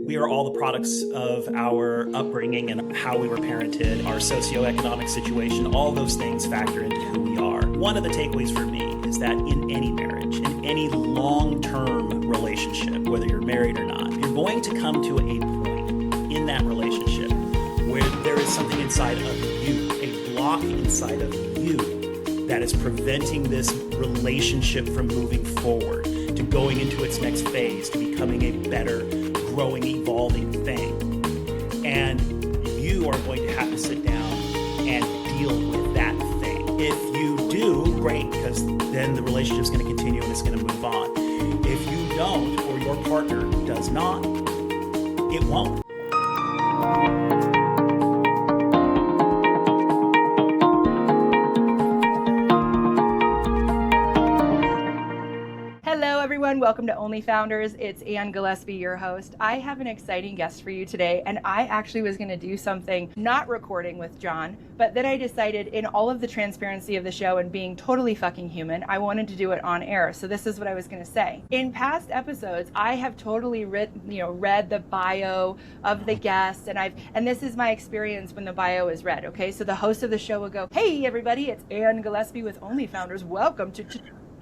We are all the products of our upbringing and how we were parented, our socioeconomic situation. All those things factor into who we are. One of the takeaways for me is that in any marriage, in any long-term relationship, whether you're married or not, you're going to come to a point in that relationship where there is something inside of you, a block inside of you that is preventing this relationship from moving forward, to going into its next phase, to becoming a better, growing, evolving thing. And you are going to have to sit down and deal with that thing. If you do, great, because then the relationship is going to continue and it's going to move on. If you don't, or your partner does not, it won't. Welcome to OnlyFounders. It's Anne Gillaspie, your host. I have an exciting guest for you today, and I actually was going to do something not recording with John, but then I decided, in all of the transparency of the show and being totally fucking human, I wanted to do it on air. So this is what I was going to say. In past episodes, I have totally read the bio of the guest, and this is my experience when the bio is read. Okay, so the host of the show will go, "Hey everybody, it's Anne Gillaspie with OnlyFounders. Welcome to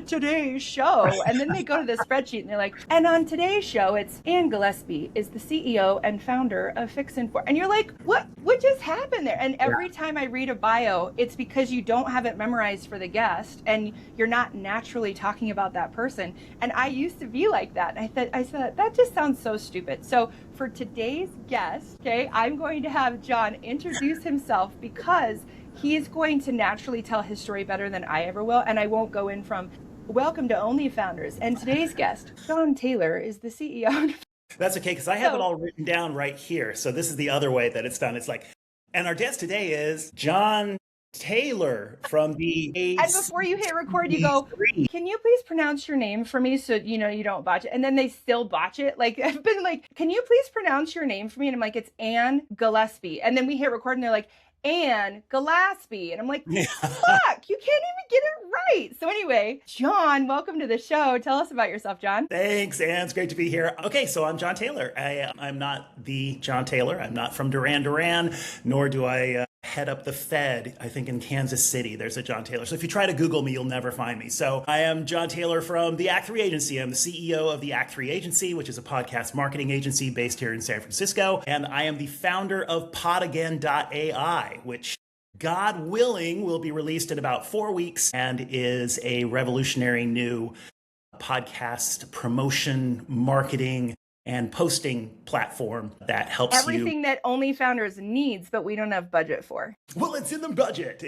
today's show," and then they go to the spreadsheet and they're like, "And on today's show, it's Anne Gillaspie is the CEO and founder of Fix and For," and you're like, what just happened there? And every time I read a bio, it's because you don't have it memorized for the guest and you're not naturally talking about that person. And I used to be like that. And I said that just sounds so stupid. So for today's guest, okay, I'm going to have John introduce himself because he is going to naturally tell his story better than I ever will, and I won't go in from "Welcome to OnlyFounders," and today's guest, John Taylor, is the CEO. That's okay, because I have it all written down right here. So this is the other way that it's done. It's like, and our guest today is John Taylor from the And before you hit record, you go, "Can you please pronounce your name for me so you don't botch it?" And then they still botch it. Like, I've been like, "Can you please pronounce your name for me?" And I'm like, "It's Anne Gillaspie." And then we hit record and they're like, "Anne Gillaspie." And I'm like, fuck, you can't even get it right. So anyway, John, welcome to the show. Tell us about yourself, John. Thanks, Anne. It's great to be here. Okay, so I'm John Taylor. I'm not the John Taylor. I'm not from Duran, nor do I head up the Fed. I think in Kansas City, there's a John Taylor. So if you try to Google me, you'll never find me. So I am John Taylor from the Act3 Agency. I'm the CEO of the Act3 Agency, which is a podcast marketing agency based here in San Francisco. And I am the founder of PodAgain.ai, which, God willing, will be released in about 4 weeks and is a revolutionary new podcast promotion, marketing, and posting platform that helps everything that OnlyFounders needs, but we don't have budget for. Well, it's in the budget.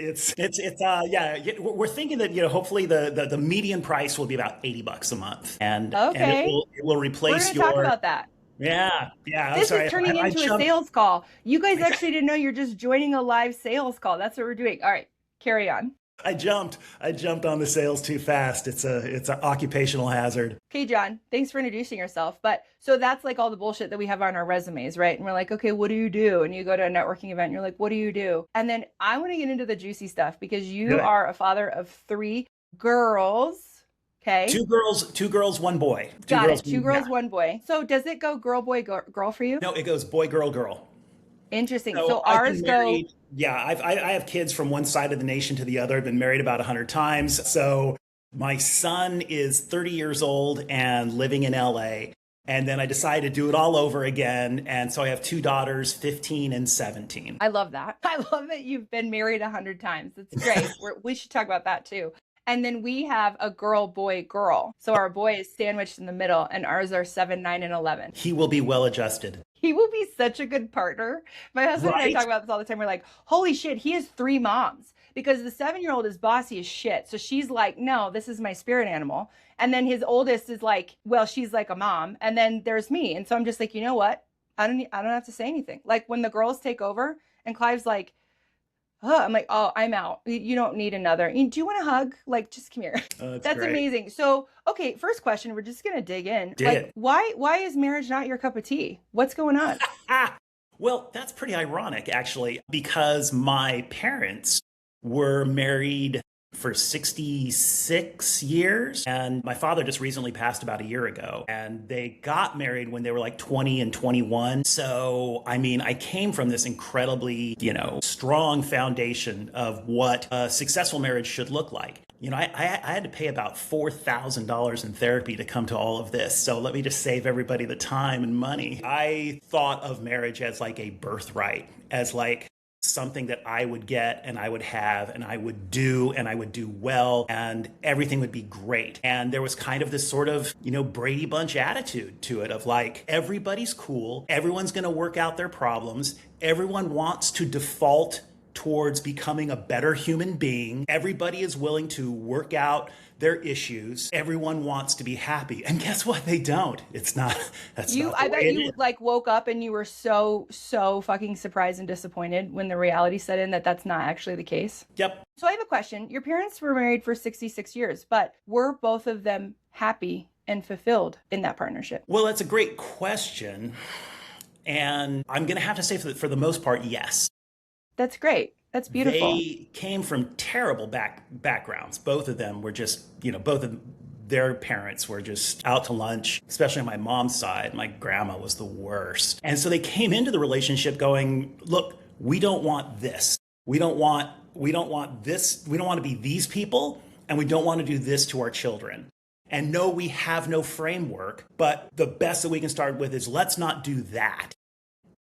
We're thinking that, hopefully the median price will be about $80 a month. And it will replace We're going to talk about that. Yeah. This is turning into a sales call. You guys actually didn't know you're just joining a live sales call. That's what we're doing. All right, carry on. I jumped on the sales too fast. It's an occupational hazard. Okay, John, thanks for introducing yourself. But so that's like all the bullshit that we have on our resumes, right? And we're like, okay, what do you do? And you go to a networking event and you're like, what do you do? And then I want to get into the juicy stuff because you are a father of 3 girls. Okay. 2 girls, 1 boy. Got it. 2 girls, 1 boy. So does it go girl, boy, girl for you? No, it goes boy, girl, girl. Interesting. So ours go. Yeah, I have kids from one side of the nation to the other. I've been married about 100 times. So my son is 30 years old and living in LA. And then I decided to do it all over again. And so I have 2 daughters, 15 and 17. I love that. I love that you've been married 100 times. It's great. We should talk about that too. And then we have a girl, boy, girl. So our boy is sandwiched in the middle and ours are 7, 9, and 11. He will be well adjusted. He will be such a good partner. My husband and I talk about this all the time. We're like, holy shit, he has 3 moms because the 7-year-old is bossy as shit. So she's like, no, this is my spirit animal. And then his oldest is like, well, she's like a mom. And then there's me. And so I'm just like, you know what? I don't have to say anything. Like when the girls take over and Clive's like, oh, I'm like, oh, I'm out. You don't need another. Do you want a hug? Like, just come here. That's great. Amazing. So, okay, first question. We're just going to dig in. Why is marriage not your cup of tea? What's going on? Well, that's pretty ironic, actually, because my parents were married for 66 years. And my father just recently passed about a year ago. And they got married when they were like 20 and 21. So, I mean, I came from this incredibly, strong foundation of what a successful marriage should look like. I had to pay about $4,000 in therapy to come to all of this. So let me just save everybody the time and money. I thought of marriage as like a birthright, as like something that I would get and I would have and I would do well and everything would be great. And there was kind of this sort of, Brady Bunch attitude to it of like, everybody's cool. Everyone's going to work out their problems. Everyone wants to default towards becoming a better human being. Everybody is willing to work out their issues. Everyone wants to be happy. And guess what? They don't. It's not, that's not the I bet way it you is. like woke up and you were so fucking surprised and disappointed when the reality set in that that's not actually the case. Yep. So I have a question. Your parents were married for 66 years, but were both of them happy and fulfilled in that partnership? Well, that's a great question. And I'm going to have to say for the most part, yes. That's great. That's beautiful. They came from terrible backgrounds. Both of them were just, both of their parents were just out to lunch, especially on my mom's side. My grandma was the worst. And so they came into the relationship going, look, we don't want this. We don't want this. We don't want to be these people. And we don't want to do this to our children. And no, we have no framework. But the best that we can start with is let's not do that.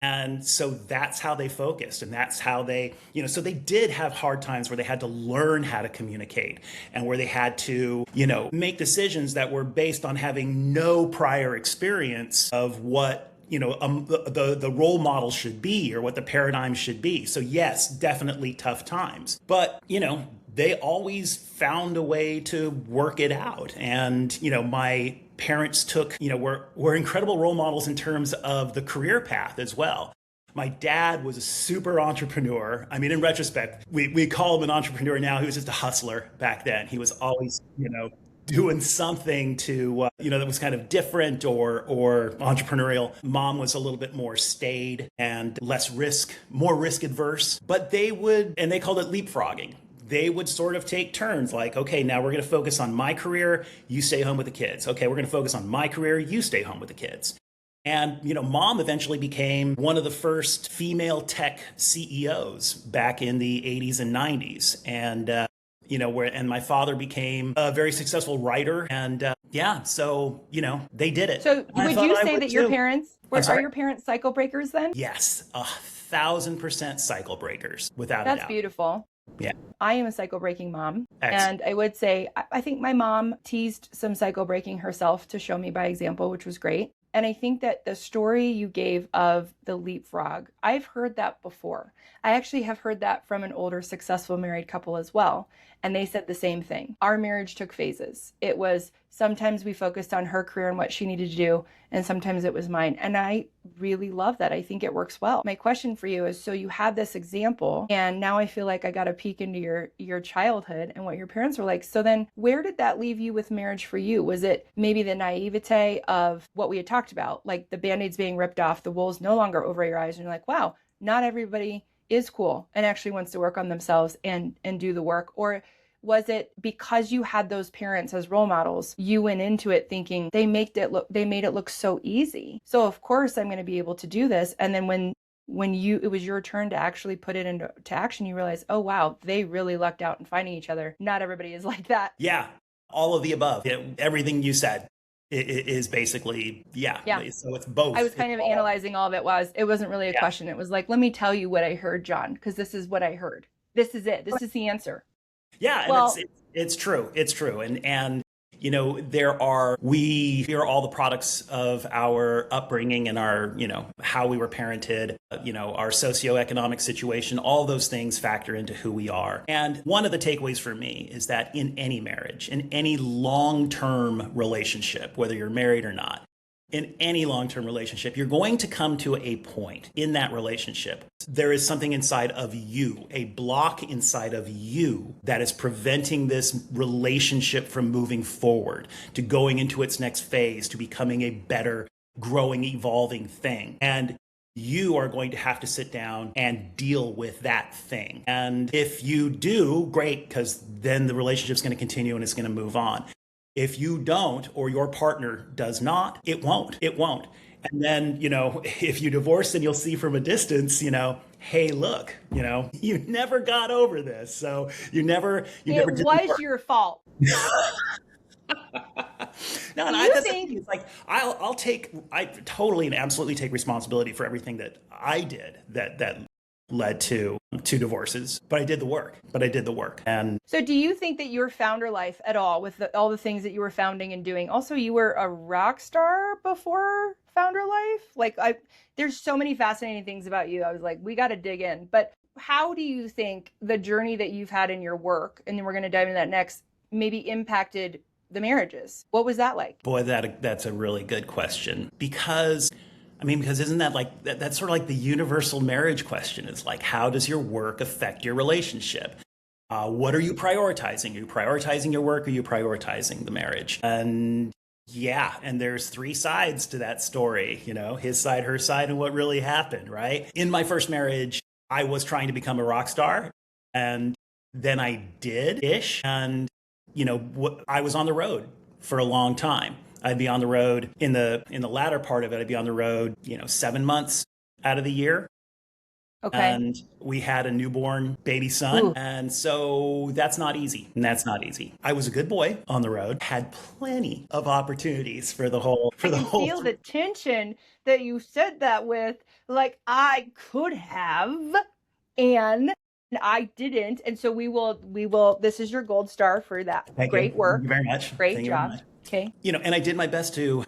And so that's how they focused. And that's how they, so they did have hard times where they had to learn how to communicate and where they had to, make decisions that were based on having no prior experience of what, the role model should be or what the paradigm should be. So yes, definitely tough times. But, they always found a way to work it out. And, my parents took, were incredible role models in terms of the career path as well. My dad was a super entrepreneur. I mean, in retrospect, we call him an entrepreneur now. He was just a hustler back then. He was always, doing something to, that was kind of different or entrepreneurial. Mom was a little bit more staid and more risk adverse, but they called it leapfrogging. They would sort of take turns like, okay, now we're going to focus on my career. You stay home with the kids. Okay, we're going to focus on my career. You stay home with the kids. And, mom eventually became one of the first female tech CEOs back in the 80s and 90s. And, and my father became a very successful writer. And so, they did it. So would you say that your parents, are your parents cycle breakers then? Yes, 1,000% cycle breakers, without a doubt. That's beautiful. Yeah. I am a cycle breaking mom. Excellent. And I would say, I think my mom teased some cycle breaking herself to show me by example, which was great. And I think that the story you gave of the leapfrog, I've heard that before. I actually have heard that from an older successful married couple as well. And they said the same thing. Our marriage took phases. It was sometimes we focused on her career and what she needed to do, and sometimes it was mine. And I really love that. I think it works well. My question for you is, so you had this example, and now I feel like I got a peek into your childhood and what your parents were like. So then where did that leave you with marriage for you? Was it maybe the naivete of what we had talked about, like the Band-Aids being ripped off, the wool's no longer over your eyes, and you're like, wow, not everybody is cool and actually wants to work on themselves and do the work? Or was it because you had those parents as role models, you went into it thinking they made it look so easy, so of course I'm going to be able to do this? And then when it was your turn to actually put it into action, you realize, oh wow, they really lucked out in finding each other. Not everybody is like that. Yeah, all of the above. Everything you said is basically, yeah. So it's both. I was kind of analyzing all of it. It wasn't really a question. It was like, let me tell you what I heard, John, because this is what I heard. This is it. This is the answer. Yeah, well, and it's true. It's true. And we are all the products of our upbringing and our, how we were parented, our socioeconomic situation. All those things factor into who we are. And one of the takeaways for me is that in any marriage, in any long-term relationship, whether you're married or not, in any long-term relationship, you're going to come to a point in that relationship. There is something inside of you, a block inside of you that is preventing this relationship from moving forward, to going into its next phase, to becoming a better, growing, evolving thing. And you are going to have to sit down and deal with that thing. And if you do, great, because then the relationship's going to continue and it's going to move on. If you don't, or your partner does not, it won't. It won't. And then, if you divorce, then you'll see from a distance, hey, look, you never got over this. So you never did the work. It was your fault. No, and that's the thing. It's like I totally and absolutely take responsibility for everything that I did that led to two divorces. But I did the work. And so, do you think that your founder life at all, with all the things that you were founding and doing? Also, you were a rock star before founder life. There's so many fascinating things about you. I was like, we got to dig in. But how do you think the journey that you've had in your work, and then we're going to dive into that next, maybe impacted the marriages? What was that like? Boy, that's a really good question, because isn't that that's sort of like the universal marriage question? It's like, how does your work affect your relationship? What are you prioritizing? Are you prioritizing your work? Or are you prioritizing the marriage? And there's three sides to that story, his side, her side, and what really happened, right? In my first marriage, I was trying to become a rock star, and then I did-ish. And I was on the road for a long time. I'd be on the road in the latter part of it. I'd be on the road, 7 months out of the year. Okay. And we had a newborn baby son. Ooh. And so that's not easy. I was a good boy on the road, had plenty of opportunities for the whole. I feel the tension that you said that with, like, I could have, and I didn't. And so we will, this is your gold star for that. Great work. Thank you very much. Great job. Okay. And I did my best to,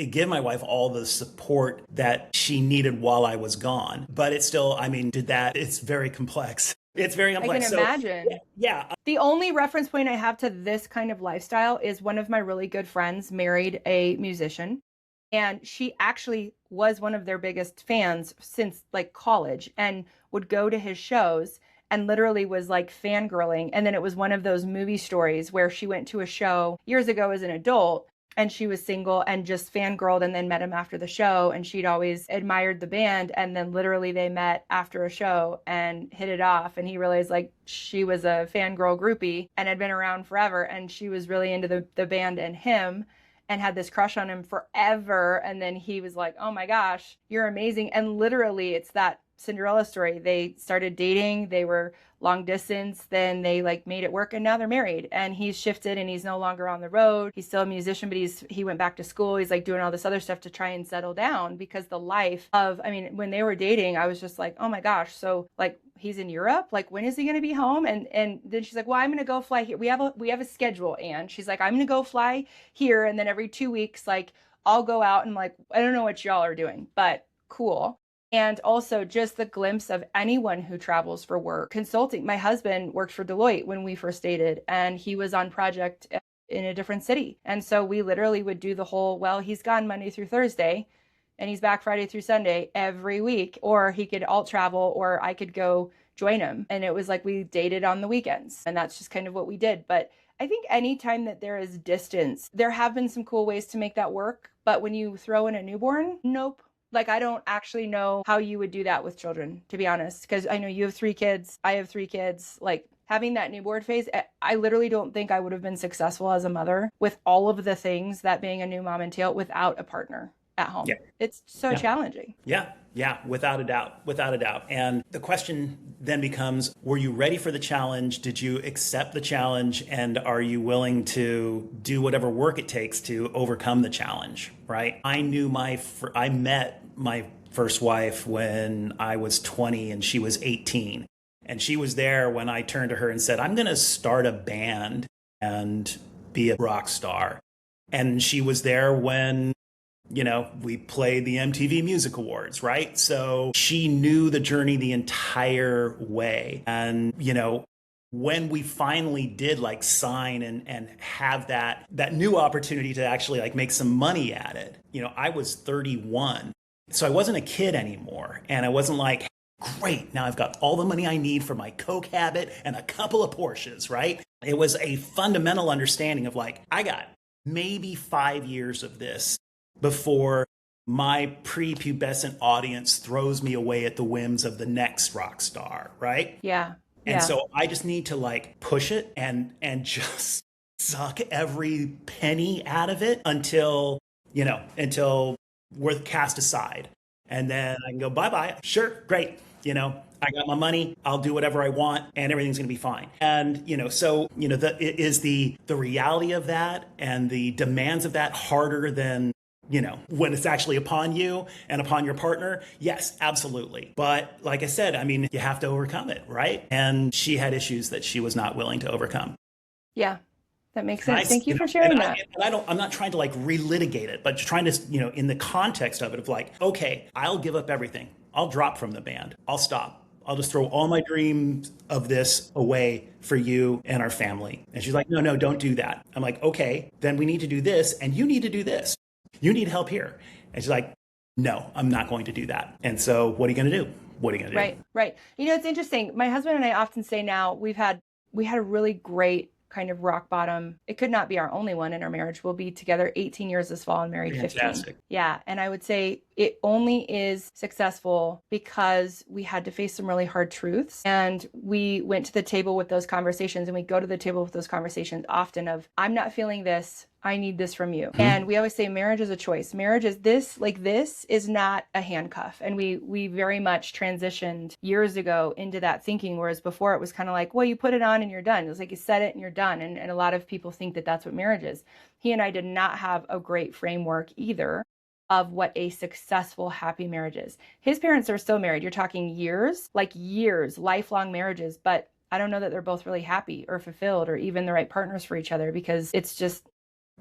give my wife all the support that she needed while I was gone. But it's still, it's very complex. It's very complex. I can imagine. Yeah. The only reference point I have to this kind of lifestyle is one of my really good friends married a musician. And she actually was one of their biggest fans since college, and would go to his shows and literally was fangirling. And then it was one of those movie stories where she went to a show years ago as an adult, and she was single and just fangirled, and then met him after the show. And she'd always admired the band. And then literally they met after a show and hit it off. And he realized she was a fangirl groupie and had been around forever. And she was really into the band and him, and had this crush on him forever. And then he was like, oh my gosh, you're amazing. And literally it's that Cinderella story. They started dating, they were long distance, then they made it work, and now they're married. And he's shifted and he's no longer on the road. He's still a musician, but he went back to school. He's doing all this other stuff to try and settle down, because the life of, when they were dating, I was just like, oh my gosh. So he's in Europe, when is he going to be home? And then she's like, well, I'm going to go fly here. We have a schedule. And she's like, I'm going to go fly here. And then every 2 weeks, I'll go out and I don't know what y'all are doing, but cool. And also just the glimpse of anyone who travels for work. Consulting. My husband worked for Deloitte when we first dated, and he was on project in a different city. And so we literally would do the whole, he's gone Monday through Thursday, and he's back Friday through Sunday every week. Or he could alt travel, or I could go join him. And it was we dated on the weekends. And that's just kind of what we did. But I think anytime that there is distance, there have been some cool ways to make that work. But when you throw in a newborn, nope. I don't actually know how you would do that with children, to be honest, because I know you have 3 kids. I have 3 kids. Having that newborn phase, I literally don't think I would have been successful as a mother with all of the things that being a new mom entail without a partner at home. Yeah. It's so challenging. Yeah, without a doubt. And the question then becomes, were you ready for the challenge? Did you accept the challenge? And are you willing to do whatever work it takes to overcome the challenge, right? I met my first wife when I was 20 and she was 18. And she was there when I turned to her and said, I'm going to start a band and be a rock star. And she was there when we played the MTV Music Awards, right? So she knew the journey the entire way. And, when we finally did sign and have that new opportunity to actually make some money at it, I was 31. So I wasn't a kid anymore. And I wasn't great, now I've got all the money I need for my Coke habit and a couple of Porsches, right? It was a fundamental understanding of I got maybe 5 years of this before my prepubescent audience throws me away at the whims of the next rock star, right? Yeah. And so I just need to like push it and just suck every penny out of it until we're cast aside. And then I can go, bye-bye. Sure, great. I got my money. I'll do whatever I want and everything's going to be fine. And, is the reality of that and the demands of that harder than, when it's actually upon you and upon your partner? Yes, absolutely. But like I said, I mean, you have to overcome it, right? And she had issues that she was not willing to overcome. Yeah. That makes sense. Thank you for sharing that. I'm not trying to like relitigate it, but trying to, in the context of it of like, okay, I'll give up everything. I'll drop from the band. I'll stop. I'll just throw all my dreams of this away for you and our family. And she's like, no, don't do that. I'm like, okay, then we need to do this and you need to do this. You need help here. And she's like, no, I'm not going to do that. And so what are you going to do? What are you going to do? Right. It's interesting. My husband and I often say now we had a really great kind of rock bottom. It could not be our only one in our marriage. We'll be together 18 years this fall and married 15. Yeah. And I would say it only is successful because we had to face some really hard truths. And we went to the table with those conversations, and we go to the table with those conversations often of, I'm not feeling this. I need this from you. Mm-hmm. And we always say marriage is a choice. Marriage is this is not a handcuff. And we very much transitioned years ago into that thinking, whereas before it was kind of like, well, you put it on and you're done. It was like you set it and you're done. And a lot of people think that that's what marriage is. He and I did not have a great framework either of what a successful, happy marriage is. His parents are still married. You're talking years, lifelong marriages, but I don't know that they're both really happy or fulfilled or even the right partners for each other, because it's just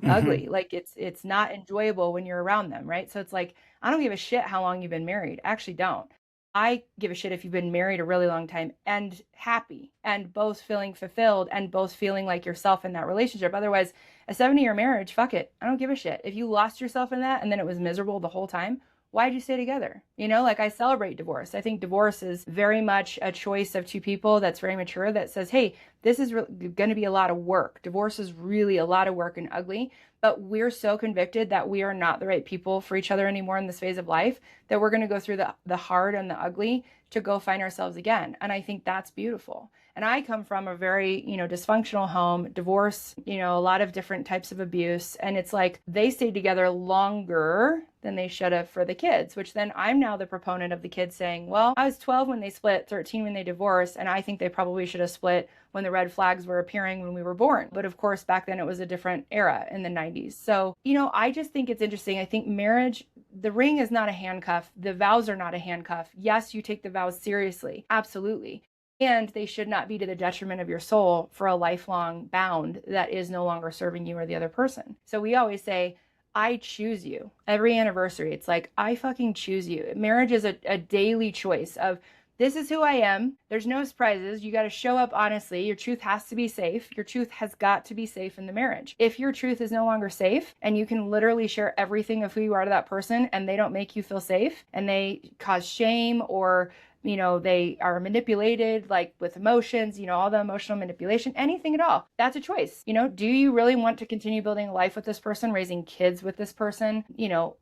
ugly. Like it's not enjoyable when you're around them, right? So it's like, I don't give a shit how long you've been married. I actually don't. I give a shit if you've been married a really long time and happy and both feeling fulfilled and both feeling like yourself in that relationship. Otherwise, a 70-year marriage, fuck it. I don't give a shit. If you lost yourself in that and then it was miserable the whole time, why'd you stay together? I celebrate divorce. I think divorce is very much a choice of two people that's very mature, that says, hey, this is going to be a lot of work. Divorce is really a lot of work and ugly, but we're so convicted that we are not the right people for each other anymore in this phase of life, that we're going to go through the hard and the ugly to go find ourselves again. And I think that's beautiful. And I come from a very, dysfunctional home, divorce, a lot of different types of abuse. And it's like they stayed together longer than they should have for the kids, which then I'm now the proponent of the kids saying, well, I was 12 when they split, 13 when they divorced, and I think they probably should have split when the red flags were appearing when we were born. But of course, back then it was a different era in the 90s. So, I just think it's interesting. I think marriage, the ring is not a handcuff. The vows are not a handcuff. Yes, you take the vows seriously. Absolutely. And they should not be to the detriment of your soul for a lifelong bound that is no longer serving you or the other person. So we always say, I choose you. Every anniversary, it's like, I fucking choose you. Marriage is a daily choice of, this is who I am. There's no surprises. You got to show up honestly. Your truth has to be safe. Your truth has got to be safe in the marriage. If your truth is no longer safe and you can literally share everything of who you are to that person and they don't make you feel safe and they cause shame or they are manipulated, like with emotions, all the emotional manipulation, anything at all. That's a choice. Do you really want to continue building a life with this person, raising kids with this person?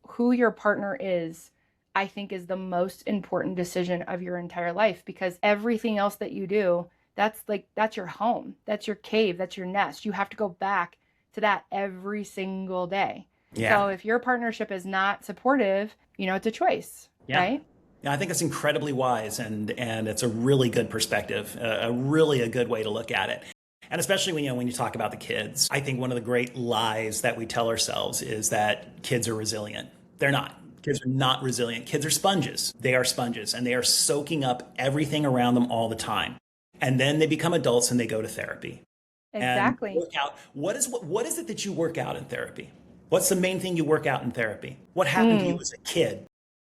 Who your partner is, I think, is the most important decision of your entire life, because everything else that you do, that's your home. That's your cave. That's your nest. You have to go back to that every single day. Yeah. So if your partnership is not supportive, it's a choice, right? Yeah, I think it's incredibly wise, and it's a really good perspective, a good way to look at it. And especially when you talk about the kids, I think one of the great lies that we tell ourselves is that kids are resilient. They're not. Kids are not resilient. Kids are sponges. They are sponges, and they are soaking up everything around them all the time. And then they become adults and they go to therapy. Exactly. And work out. What is it that you work out in therapy? What's the main thing you work out in therapy? What happened to you as a kid?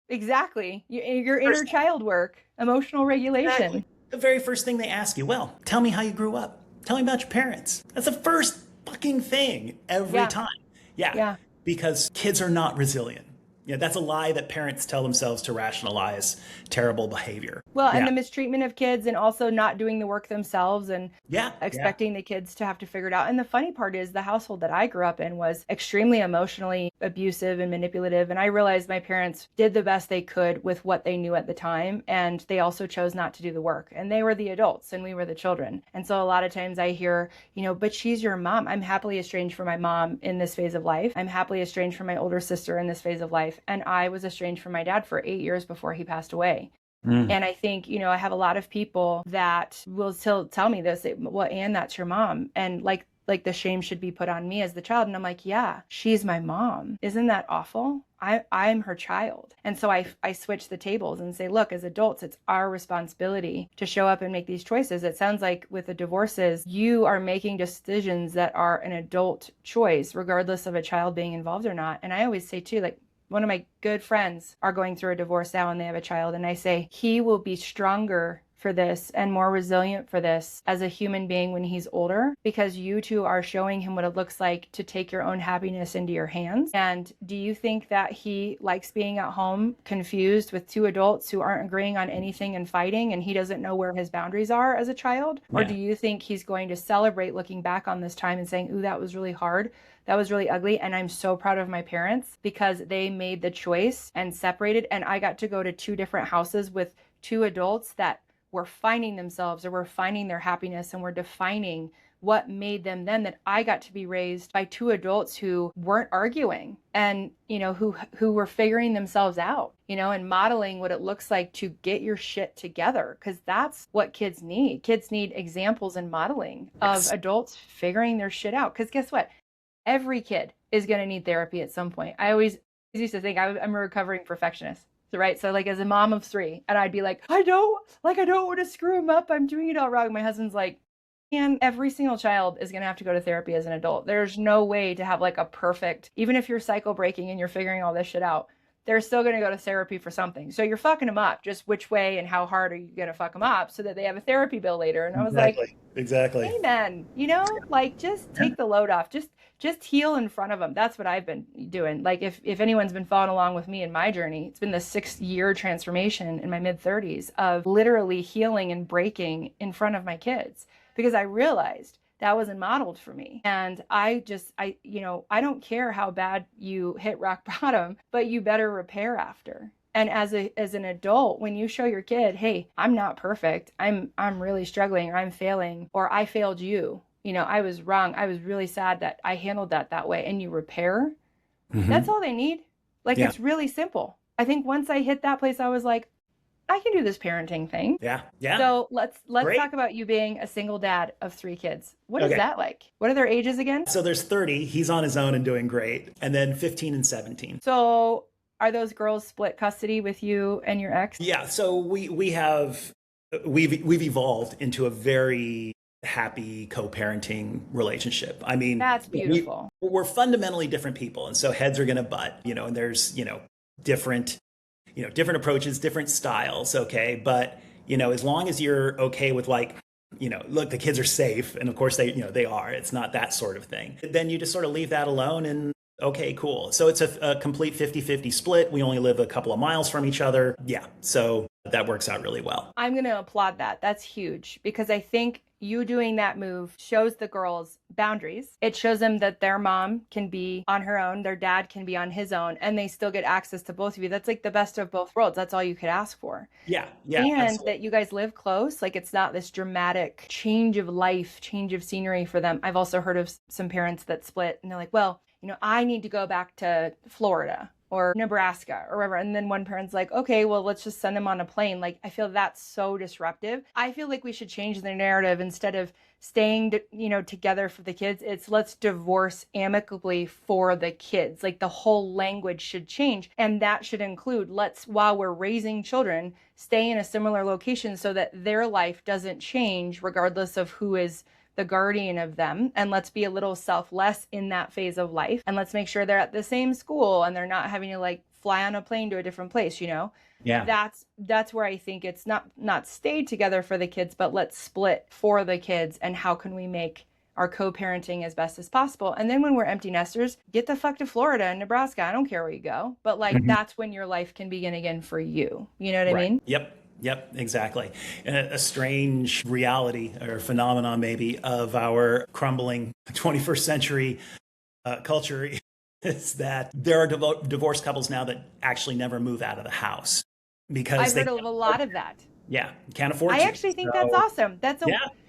Exactly. Your inner child work, emotional regulation. Exactly. The very first thing they ask you, well, tell me how you grew up. Tell me about your parents. That's the first fucking thing every time. Yeah. Because kids are not resilient. Yeah, that's a lie that parents tell themselves to rationalize terrible behavior. Well, and Yeah. the mistreatment of kids and also not doing the work themselves and Yeah. expecting the kids to have to figure it out. And the funny part is the household that I grew up in was extremely emotionally abusive and manipulative. And I realized my parents did the best they could with what they knew at the time. And they also chose not to do the work. And they were the adults and we were the children. And so a lot of times I hear, but she's your mom. I'm happily estranged from my mom in this phase of life. I'm happily estranged from my older sister in this phase of life. And I was estranged from my dad for 8 years before he passed away. And I think, I have a lot of people that will still tell me this, well, Anne, that's your mom. And like the shame should be put on me as the child. And I'm like, yeah, she's my mom. Isn't that awful? I'm her child. And so I switch the tables and say, look, as adults, it's our responsibility to show up and make these choices. It sounds like with the divorces, you are making decisions that are an adult choice, regardless of a child being involved or not. And I always say too, like, one of my good friends are going through a divorce now and they have a child. And I say, he will be stronger for this and more resilient for this as a human being when he's older, because you two are showing him what it looks like to take your own happiness into your hands. And do you think that he likes being at home confused with two adults who aren't agreeing on anything and fighting, and he doesn't know where his boundaries are as a child? Or do you think he's going to celebrate looking back on this time and saying, ooh, that was really hard. That was really ugly. And I'm so proud of my parents because they made the choice and separated. And I got to go to 2 different houses with 2 adults that were finding themselves or were finding their happiness and were defining what made them then, that I got to be raised by 2 adults who weren't arguing and, who were figuring themselves out, and modeling what it looks like to get your shit together. Because that's what kids need. Kids need examples and modeling of adults figuring their shit out. Because guess what? Every kid is going to need therapy at some point. I always used to think I'm a recovering perfectionist. Right. So like as a mom of 3, and I'd be like, I don't want to screw him up. I'm doing it all wrong. My husband's like, and every single child is going to have to go to therapy as an adult. There's no way to have like a perfect, even if you're cycle breaking and you're figuring all this shit out, they're still going to go to therapy for something. So you're fucking them up. Just which way and how hard are you going to fuck them up so that they have a therapy bill later? And I was like, amen. Like just take the load off. Just heal in front of them. That's what I've been doing. Like if anyone's been following along with me in my journey, it's been the 6-year transformation in my mid-30s of literally healing and breaking in front of my kids, because I realized that wasn't modeled for me. And I don't care how bad you hit rock bottom, but you better repair after. And as an adult, when you show your kid, hey, I'm not perfect, I'm really struggling, or I'm failing, or I failed you, I was wrong, I was really sad that I handled that way, and you repair, that's all they need. Like, it's really simple. I think once I hit that place, I was like, I can do this parenting thing. Yeah. So let's talk about you being a single dad of 3 kids. What is that like? What are their ages again? So there's 30. He's on his own and doing great. And then 15 and 17. So are those girls split custody with you and your ex? Yeah. So we've evolved into a very happy co-parenting relationship. I mean, that's beautiful. We're fundamentally different people. And so heads are going to butt, and there's, different approaches, different styles. Okay. But, as long as you're okay with look, the kids are safe. And of course they are, it's not that sort of thing. Then you just sort of leave that alone and okay, cool. So it's a complete 50-50 split. We only live a couple of miles from each other. Yeah. So that works out really well. I'm going to applaud that. That's huge, because I think you doing that move shows the girls boundaries. It shows them that their mom can be on her own, their dad can be on his own, and they still get access to both of you. That's like the best of both worlds. That's all you could ask for. Yeah. And absolutely. That you guys live close. Like, it's not this dramatic change of life, change of scenery for them. I've also heard of some parents that split and they're like, well, I need to go back to Florida or Nebraska or wherever. And then one parent's like, okay, well, let's just send them on a plane. Like, I feel that's so disruptive. I feel like we should change the narrative. Instead of staying, together for the kids, it's let's divorce amicably for the kids. Like, the whole language should change. And that should include, while we're raising children, stay in a similar location so that their life doesn't change regardless of who is the guardian of them. And let's be a little selfless in that phase of life. And let's make sure they're at the same school and they're not having to fly on a plane to a different place, Yeah. That's where I think it's not stay together for the kids, but let's split for the kids. And how can we make are co-parenting as best as possible. And then when we're empty nesters, get the fuck to Florida and Nebraska. I don't care where you go, but like that's when your life can begin again for you. You know what I mean? Yep, exactly. And a strange reality or phenomenon maybe of our crumbling 21st century culture is that there are divorced couples now that actually never move out of the house because I've heard of a lot of that. Yeah, can't afford to. I actually think that's awesome.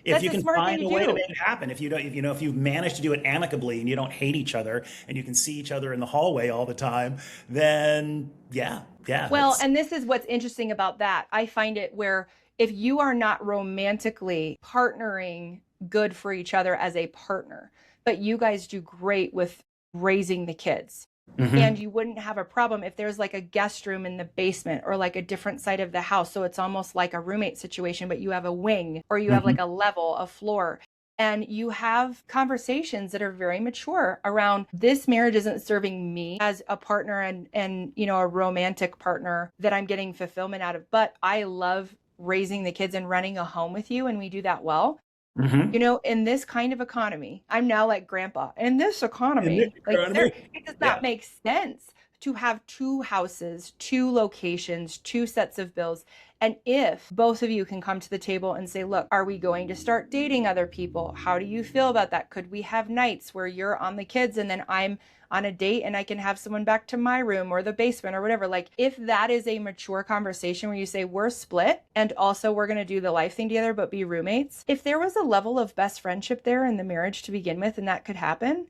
If you can find a way to do. make it happen, if you manage to do it amicably and you don't hate each other and you can see each other in the hallway all the time, then yeah. Well, and this is what's interesting about that. I find it where if you are not romantically partnering good for each other as a partner, but you guys do great with raising the kids. And you wouldn't have a problem if there's like a guest room in the basement or like a different side of the house. So it's almost like a roommate situation, but you have a wing or you have like a level, a floor. And you have conversations that are very mature around this marriage isn't serving me as a partner and you know, a romantic partner that I'm getting fulfillment out of. But I love raising the kids and running a home with you. And we do that well. You know, in this kind of economy, I'm now like grandpa. In this economy, it does not make sense to have two houses, two locations, two sets of bills. And if both of you can come to the table and say, look, are we going to start dating other people? How do you feel about that? Could we have nights where you're on the kids and then I'm on a date and I can have someone back to my room or the basement or whatever? Like if that is a mature conversation where you say we're split and also we're going to do the life thing together, but be roommates. If there was a level of best friendship there in the marriage to begin with, and that could happen,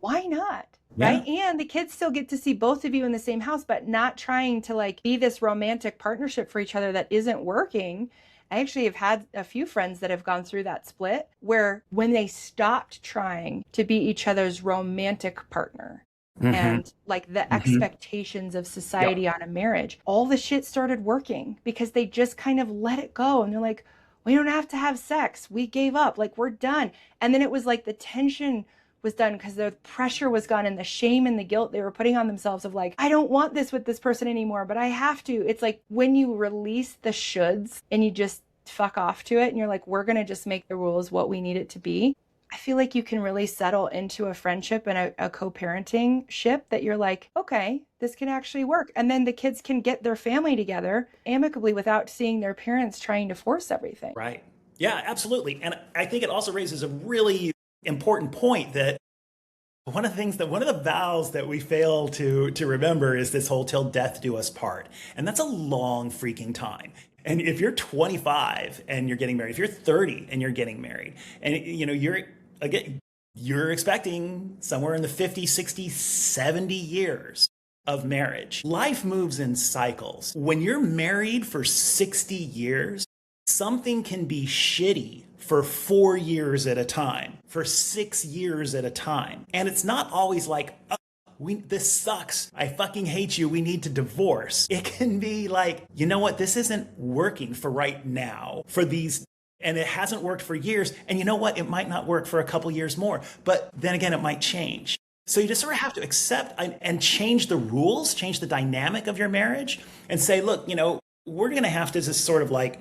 why not? Right. And the kids still get to see both of you in the same house, but not trying to like be this romantic partnership for each other that isn't working. I actually have had a few friends that have gone through that split where when they stopped trying to be each other's romantic partner and like the expectations of society on a marriage, all the shit started working because they just kind of let it go. And they're like, we don't have to have sex. We gave up. Like we're done. And then it was like the tension was done because the pressure was gone and the shame and the guilt they were putting on themselves of like, I don't want this with this person anymore, but I have to. It's like when you release the shoulds and you just fuck off to it and you're like, we're going to just make the rules what we need it to be. I feel like you can really settle into a friendship and a co-parenting ship that you're like, okay, this can actually work. And then the kids can get their family together amicably without seeing their parents trying to force everything. Right. Yeah, absolutely. And I think it also raises a really important point that one of the vows that we fail to remember is this whole till death do us part. And that's a long freaking time. And if you're 25 and you're getting married, if you're 30 and you're getting married, and you know, you're expecting somewhere in the 50, 60, 70 years of marriage. Life moves in cycles. When you're married for 60 years, something can be shitty for 4 years at a time, for 6 years at a time. And it's not always like, oh, this sucks. I fucking hate you. We need to divorce. It can be like, you know what? This isn't working for right now for these. And it hasn't worked for years. And you know what? It might not work for a couple years more. But then again, it might change. So you just sort of have to accept and change the rules, change the dynamic of your marriage and say, look, you know, we're going to have to just sort of like,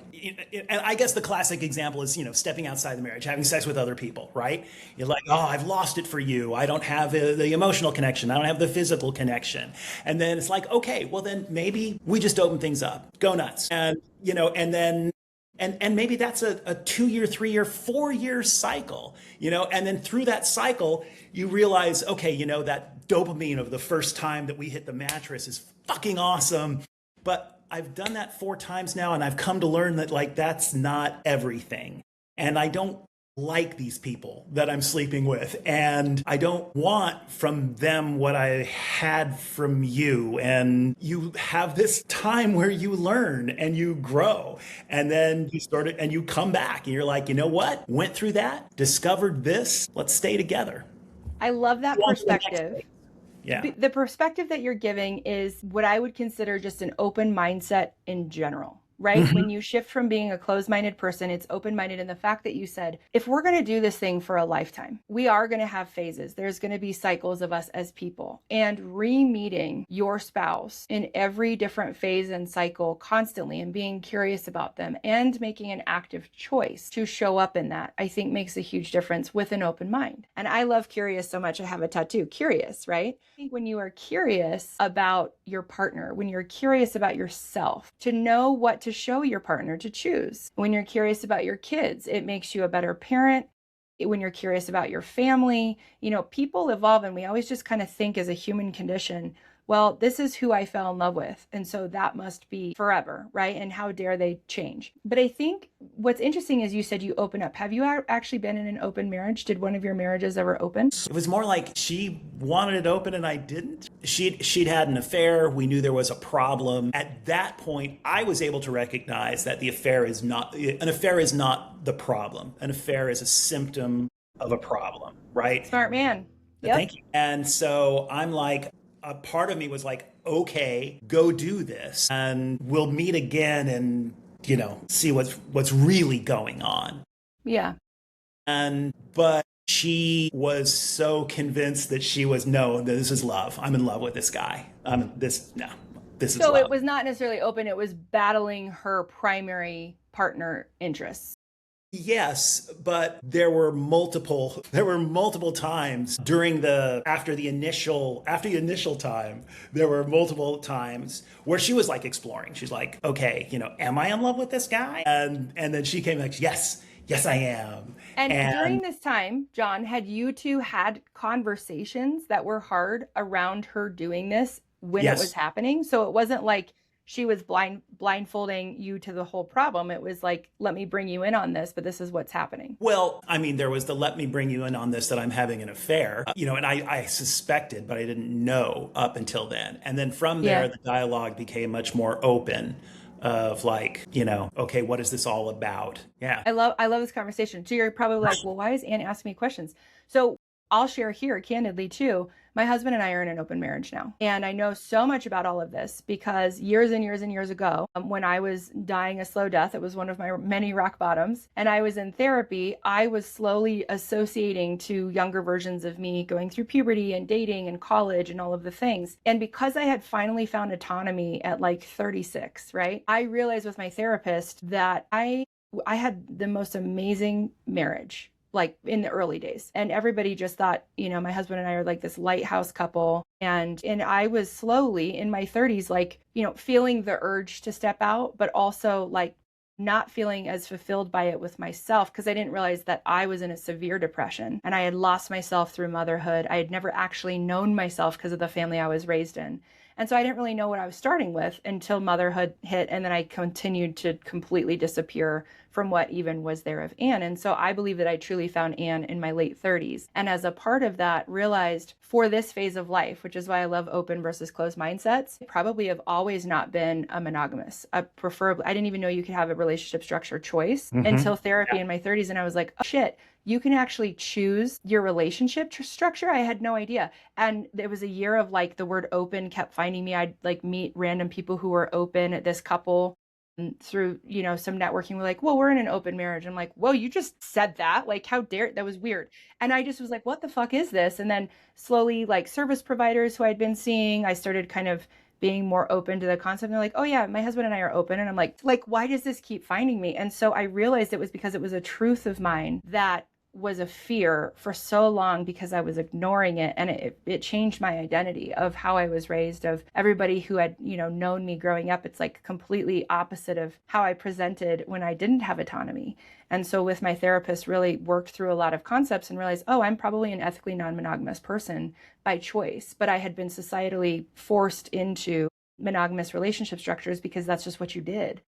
and I guess the classic example is, you know, stepping outside the marriage, having sex with other people, right? You're like, oh, I've lost it for you. I don't have the emotional connection. I don't have the physical connection. And then it's like, okay, well then maybe we just open things up, go nuts. And, you know, and then, and maybe that's a 2-year, 3-year, 4-year cycle, you know, and then through that cycle, you realize, okay, you know, that dopamine of the first time that we hit the mattress is fucking awesome. But I've done that 4 times now, and I've come to learn that like that's not everything. And I don't like these people that I'm sleeping with, and I don't want from them what I had from you. And you have this time where you learn and you grow, and then you start it and you come back and you're like, you know what? Went through that, discovered this, let's stay together. I love that perspective. Yeah. The perspective that you're giving is what I would consider just an open mindset in general, right? When you shift from being a closed-minded person, it's open-minded. And the fact that you said, if we're going to do this thing for a lifetime, we are going to have phases. There's going to be cycles of us as people, and re-meeting your spouse in every different phase and cycle constantly and being curious about them and making an active choice to show up in that, I think makes a huge difference with an open mind. And I love curious so much. I have a tattoo, curious, right? I think when you are curious about your partner, when you're curious about yourself, to know what to show your partner to choose. When you're curious about your kids, it makes you a better parent. When you're curious about your family, people evolve, and we always just kind of think as a human condition, well, this is who I fell in love with, and so that must be forever, right? And how dare they change? But I think what's interesting is you said you open up. Have you actually been in an open marriage? Did one of your marriages ever open? It was more like she wanted it open and I didn't. She'd had an affair. We knew there was a problem. At that point, I was able to recognize that an affair is not the problem. An affair is a symptom of a problem, right? Smart man. Yep. Thank you. And so I'm like, a part of me was like, okay, go do this and we'll meet again and, see what's really going on. Yeah. But she was so convinced that this is love. I'm in love with this guy. This is so love. It was not necessarily open. It was battling her primary partner interests. Yes, but there were multiple times after the initial time, there were multiple times where she was like exploring. She's like, okay, am I in love with this guy? And then she came like, yes, I am. And during this time, John, had you two had conversations that were hard around her doing this when Yes. it was happening? So it wasn't like she was blindfolding you to the whole problem. It was like, let me bring you in on this, but this is what's happening. Well, there was the let me bring you in on this, that I'm having an affair, and I suspected, but I didn't know up until then. And then from there, the dialogue became much more open of like, okay, what is this all about? Yeah. I love this conversation. So you're probably like, well, why is Anne asking me questions? So I'll share here candidly too. My husband and I are in an open marriage now. And I know so much about all of this because years and years and years ago, when I was dying a slow death, it was one of my many rock bottoms, and I was in therapy, I was slowly associating to younger versions of me going through puberty and dating and college and all of the things. And because I had finally found autonomy at like 36, right? I realized with my therapist that I had the most amazing marriage, like in the early days. And everybody just thought, my husband and I are like this lighthouse couple. And I was slowly in my 30s, like, feeling the urge to step out, but also like not feeling as fulfilled by it with myself, because I didn't realize that I was in a severe depression and I had lost myself through motherhood. I had never actually known myself because of the family I was raised in. And so I didn't really know what I was starting with until motherhood hit. And then I continued to completely disappear from what even was there of Anne. And so I believe that I truly found Anne in my late 30s. And as a part of that, realized for this phase of life, which is why I love open versus closed mindsets, I probably have always not been a monogamous. I didn't even know you could have a relationship structure choice until therapy in my 30s. And I was like, oh, shit. You can actually choose your relationship structure. I had no idea. And it was a year of like the word open kept finding me. I'd like meet random people who were open at this couple through, some networking. We're like, well, we're in an open marriage. I'm like, whoa, you just said that? Like, how dare, that was weird. And I just was like, what the fuck is this? And then slowly like service providers who I'd been seeing, I started kind of being more open to the concept. And they're like, oh yeah, my husband and I are open. And I'm like, why does this keep finding me? And so I realized it was because it was a truth of mine that was a fear for so long because I was ignoring it. And it changed my identity of how I was raised, of everybody who had, known me growing up. It's like completely opposite of how I presented when I didn't have autonomy. And so with my therapist, really worked through a lot of concepts and realized, oh, I'm probably an ethically non-monogamous person by choice, but I had been societally forced into monogamous relationship structures because that's just what you did.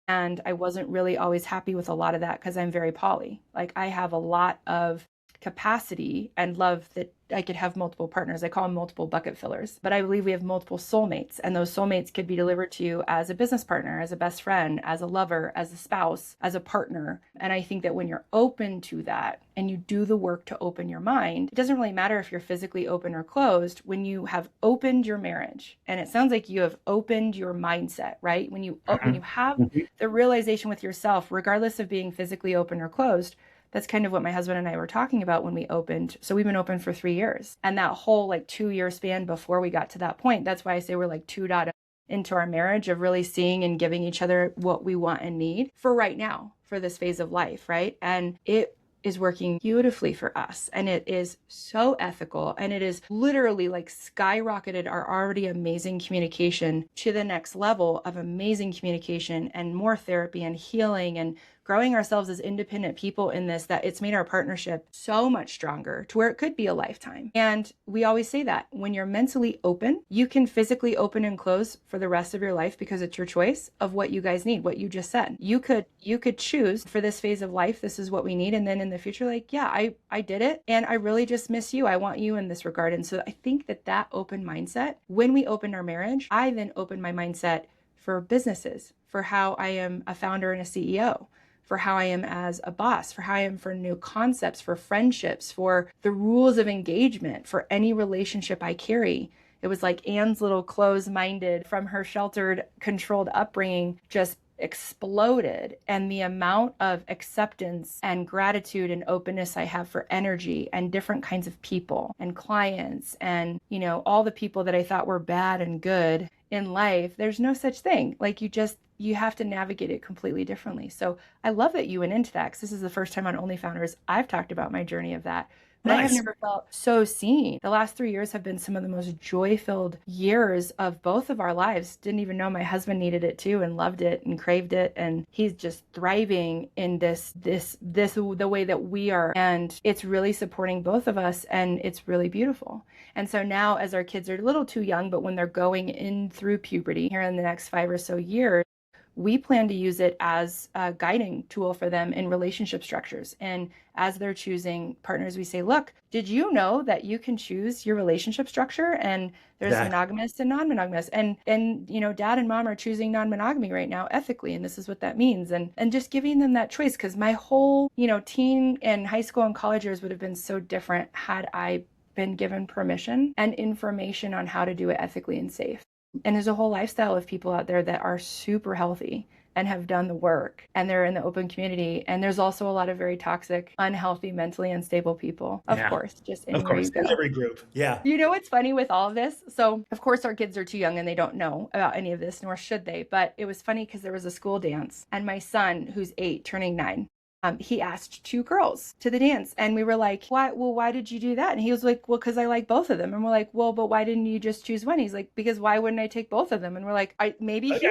And I wasn't really always happy with a lot of that because I'm very poly. Like I have a lot of capacity and love that I could have multiple partners. I call them multiple bucket fillers, but I believe we have multiple soulmates, and those soulmates could be delivered to you as a business partner, as a best friend, as a lover, as a spouse, as a partner. And I think that when you're open to that and you do the work to open your mind, it doesn't really matter if you're physically open or closed. When you have opened your marriage, and it sounds like you have opened your mindset, right? When you have the realization with yourself, regardless of being physically open or closed, that's kind of what my husband and I were talking about when we opened. So we've been open for 3 years. And that whole 2-year span before we got to that point, that's why I say we're 2.0 into our marriage of really seeing and giving each other what we want and need for right now, for this phase of life, right? And it is working beautifully for us. And it is so ethical. And it is literally skyrocketed our already amazing communication to the next level of amazing communication and more therapy and healing and growing ourselves as independent people in this, that it's made our partnership so much stronger to where it could be a lifetime. And we always say that when you're mentally open, you can physically open and close for the rest of your life because it's your choice of what you guys need, what you just said. You could choose for this phase of life, this is what we need. And then in the future, I did it and I really just miss you. I want you in this regard. And so I think that open mindset, when we opened our marriage, I then opened my mindset for businesses, for how I am a founder and a CEO, for how I am as a boss, for how I am for new concepts, for friendships, for the rules of engagement, for any relationship I carry. It was like Anne's little closed-minded from her sheltered, controlled upbringing just exploded. And the amount of acceptance and gratitude and openness I have for energy and different kinds of people and clients and, all the people that I thought were bad and good in life, there's no such thing. You have to navigate it completely differently. So I love that you went into that, because this is the first time on OnlyFounders I've talked about my journey of that. But nice. I have never felt so seen. The last 3 years have been some of the most joy-filled years of both of our lives. Didn't even know my husband needed it too and loved it and craved it. And he's just thriving in this the way that we are. And it's really supporting both of us, and it's really beautiful. And so now, as our kids are a little too young, but when they're going in through puberty here in the next 5 or so years, we plan to use it as a guiding tool for them in relationship structures. And as they're choosing partners, we say, look, did you know that you can choose your relationship structure? And there's monogamous and non-monogamous. And dad and mom are choosing non-monogamy right now ethically. And this is what that means. And just giving them that choice, because my whole, teen and high school and college years would have been so different had I been given permission and information on how to do it ethically and safe. And there's a whole lifestyle of people out there that are super healthy and have done the work, and they're in the open community. And there's also a lot of very toxic, unhealthy, mentally unstable people, of course, just anywhere you go. Every group. Yeah. You know what's funny with all of this? So of course our kids are too young and they don't know about any of this, nor should they. But it was funny because there was a school dance, and my son, who's 8, turning 9, he asked 2 girls to the dance, and we were like, why did you do that? And he was like, well, because I like both of them. And we're like, well, but why didn't you just choose one? He's like, because why wouldn't I take both of them? And we're like, maybe he's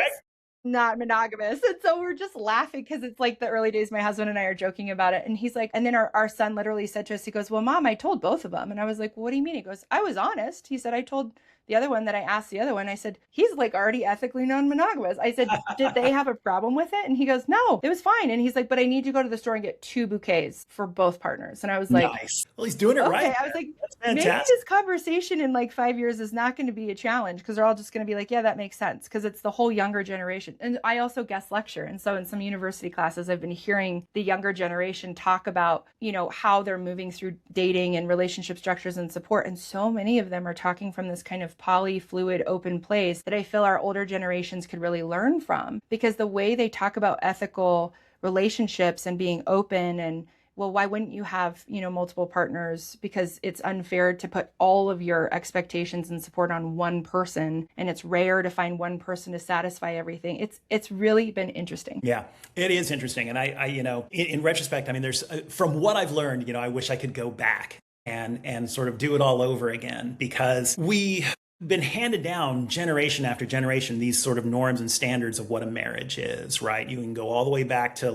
not monogamous. And so we're just laughing because it's like the early days. My husband and I are joking about it. And he's like, and then our son literally said to us, he goes, well, Mom, I told both of them. And I was like, well, what do you mean? He goes, I was honest. He said, I told the other one that I asked the other one, I said, he's already ethically non-monogamous. I said, did they have a problem with it? And he goes, no, it was fine. And he's like, but I need to go to the store and get 2 bouquets for both partners. And I was like, nice. Well, he's doing it right. I was like, maybe this conversation in 5 years is not going to be a challenge, because they're all just going to be like, yeah, that makes sense, because it's the whole younger generation. And I also guest lecture. And so in some university classes, I've been hearing the younger generation talk about, how they're moving through dating and relationship structures and support. And so many of them are talking from this kind of poly, fluid, open place that I feel our older generations could really learn from, because the way they talk about ethical relationships and being open, and well, why wouldn't you have, multiple partners? Because it's unfair to put all of your expectations and support on one person, and it's rare to find one person to satisfy everything. It's really been interesting. Yeah, it is interesting. And I in retrospect, there's from what I've learned, I wish I could go back and sort of do it all over again, because we been handed down generation after generation these sort of norms and standards of what a marriage is, right? You can go all the way back to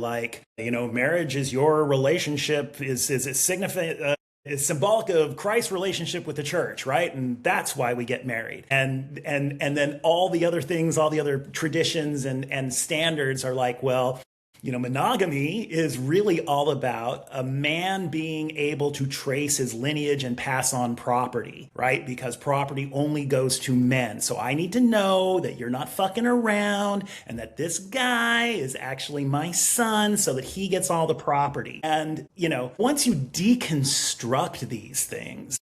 marriage is your relationship, is it significant, is symbolic of Christ's relationship with the church, right? And that's why we get married. And then all the other things, all the other traditions and standards are like, well, monogamy is really all about a man being able to trace his lineage and pass on property, right? Because property only goes to men. So I need to know that you're not fucking around and that this guy is actually my son so that he gets all the property. And, once you deconstruct these things,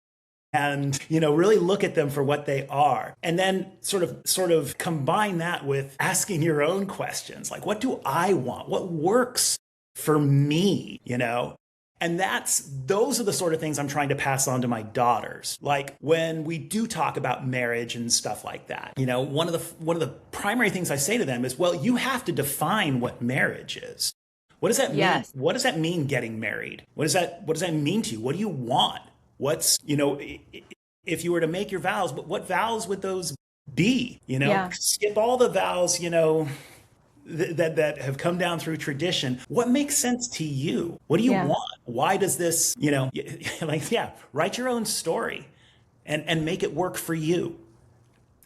and really look at them for what they are, and then sort of combine that with asking your own questions, like, what do I want, what works for me, and those are the sort of things I'm trying to pass on to my daughters. Like when we do talk about marriage and stuff like that, one of the primary things I say to them is, well, you have to define what marriage is. What does that mean? Yes. What does that mean, getting married? What does that mean to you? What do you want? What's, if you were to make your vows, what vows would those be? Skip all the vows, that have come down through tradition. What makes sense to you? What do you want? Why does this, write your own story and make it work for you.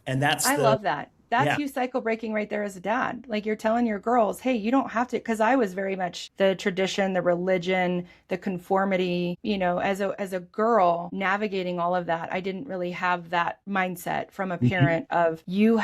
And I love that. That's you cycle breaking right there as a dad. Like you're telling your girls, hey, you don't have to, because I was very much the tradition, the religion, the conformity, as a girl navigating all of that. I didn't really have that mindset from a parent of you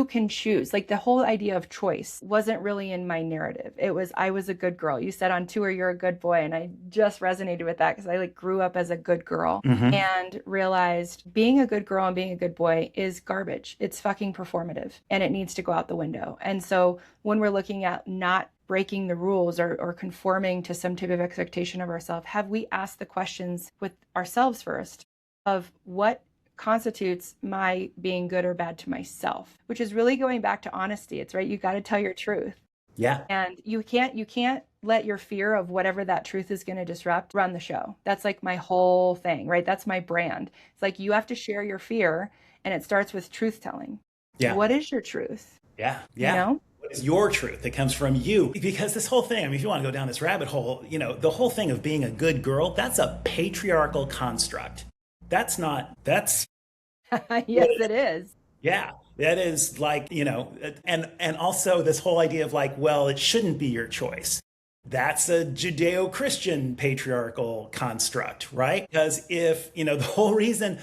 can choose. Like the whole idea of choice wasn't really in my narrative. It was, I was a good girl. You said on tour, you're a good boy. And I just resonated with that because I grew up as a good girl and realized being a good girl and being a good boy is garbage. It's fucking performative. And it needs to go out the window. And so when we're looking at not breaking the rules or conforming to some type of expectation of ourselves, have we asked the questions with ourselves first of what constitutes my being good or bad to myself, which is really going back to honesty. It's right. You got to tell your truth. Yeah. And you can't let your fear of whatever that truth is going to disrupt run the show. That's like my whole thing, right? That's my brand. It's like you have to share your fear, and it starts with truth telling. Yeah. What is your truth? Yeah. Yeah. What is your truth that comes from you? Because this whole thing, if you want to go down this rabbit hole, the whole thing of being a good girl, that's a patriarchal construct. Yes, it is. Yeah. That is like, and also this whole idea of like, well, it shouldn't be your choice. That's a Judeo-Christian patriarchal construct, right? Because if, the whole reason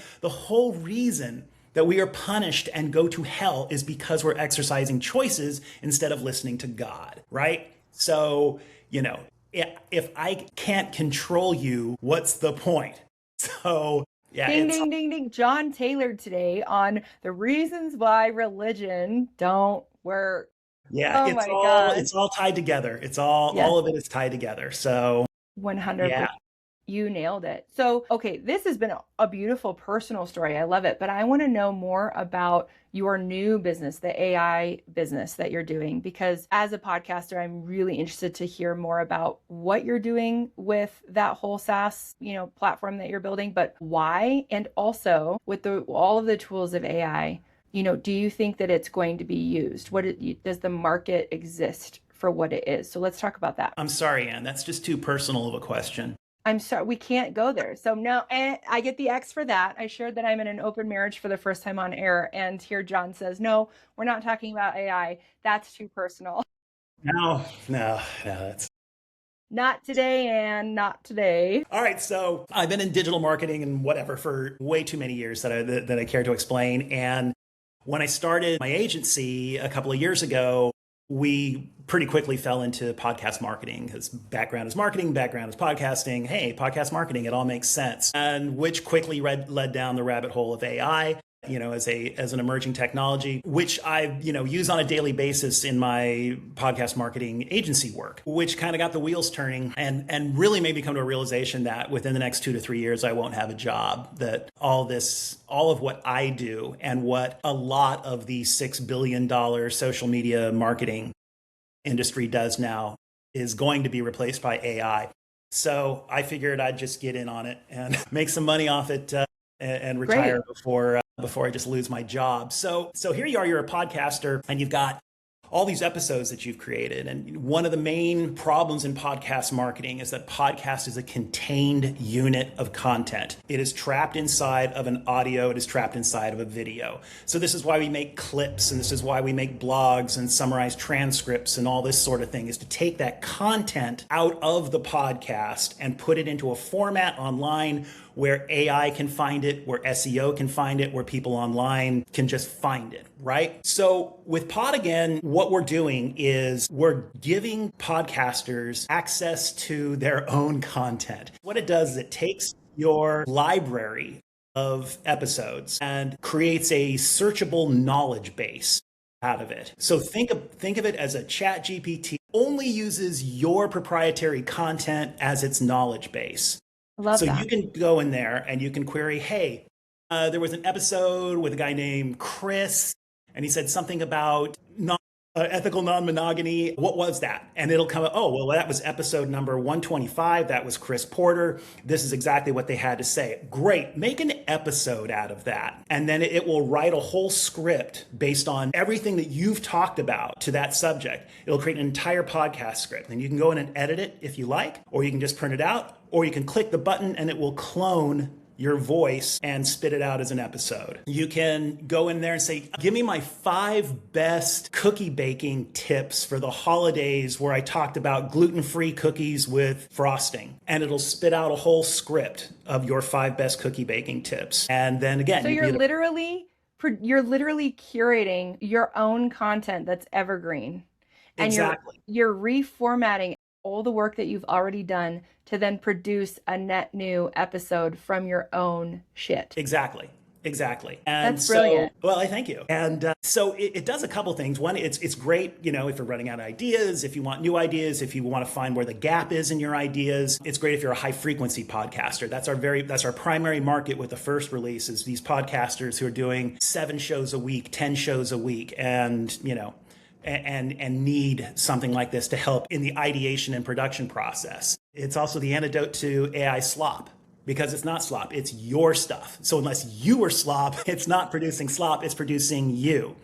that we are punished and go to hell is because we're exercising choices instead of listening to God, right? So, if I can't control you, what's the point? So, yeah. Ding, ding, ding, ding. John tailored today on the reasons why religion don't work. Yeah, it's all tied together. It's all of it is tied together. So 100%. Yeah. You nailed it. So, okay, this has been a beautiful personal story. I love it. But I want to know more about your new business, the AI business that you're doing, because as a podcaster, I'm really interested to hear more about what you're doing with that whole SaaS, platform that you're building, but why, and also with all of the tools of AI, do you think that it's going to be used? Does the market exist for what it is? So let's talk about that. I'm sorry, Anne, that's just too personal of a question. I'm sorry, we can't go there. So no, I get the X for that. I shared that I'm in an open marriage for the first time on air. And here John says, no, we're not talking about AI. That's too personal. No, that's not today, Anne, not today. All right, so I've been in digital marketing and whatever for way too many years that I care to explain. And when I started my agency a couple of years ago, we pretty quickly fell into podcast marketing because background is marketing, background is podcasting. Hey, podcast marketing, it all makes sense. And which quickly led down the rabbit hole of AI, as an emerging technology, which I, use on a daily basis in my podcast marketing agency work, which kind of got the wheels turning and really made me come to a realization that within the next 2 to 3 years, I won't have a job, that all of what I do and what a lot of the $6 billion social media marketing industry does now is going to be replaced by AI. So I figured I'd just get in on it and make some money off it and retire before I just lose my job. So here you are, you're a podcaster and you've got all these episodes that you've created. And one of the main problems in podcast marketing is that podcast is a contained unit of content. It is trapped inside of an audio. It is trapped inside of a video. So this is why we make clips, and this is why we make blogs and summarize transcripts and all this sort of thing, is to take that content out of the podcast and put it into a format online where AI can find it, where SEO can find it, where people online can just find it, right? So with PodAgain, what we're doing is we're giving podcasters access to their own content. What it does is it takes your library of episodes and creates a searchable knowledge base out of it. So think of it as a chat GPT only uses your proprietary content as its knowledge base. Love so that. you can go in there and you can query, hey, there was an episode with a guy named Chris, and he said something about ethical non-monogamy. What was that? And it'll come up, oh, well, that was episode number 125. That was Chris Porter. This is exactly what they had to say. Great. Make an episode out of that. And then it will write a whole script based on everything that you've talked about to that subject. It'll create an entire podcast script. And you can go in and edit it if you like, or you can just print it out, or you can click the button and it will clone your voice and spit it out as an episode. You can go in there and say, give me my 5 best cookie baking tips for the holidays where I talked about gluten-free cookies with frosting. And it'll spit out a whole script of your 5 best cookie baking tips. And then again, so you're literally curating your own content that's evergreen. And exactly. You're reformatting all the work that you've already done to then produce a net new episode from your own shit. Exactly. And that's brilliant. Well, I thank you. And so it does a couple things. One, it's great, if you're running out of ideas, if you want new ideas, if you want to find where the gap is in your ideas. It's great if you're a high frequency podcaster. That's our primary market with the first release, is these podcasters who are doing 7 shows a week, 10 shows a week, and and need something like this to help in the ideation and production process. It's also the antidote to AI slop, because it's not slop, it's your stuff. So unless you are slop, it's not producing slop, it's producing you.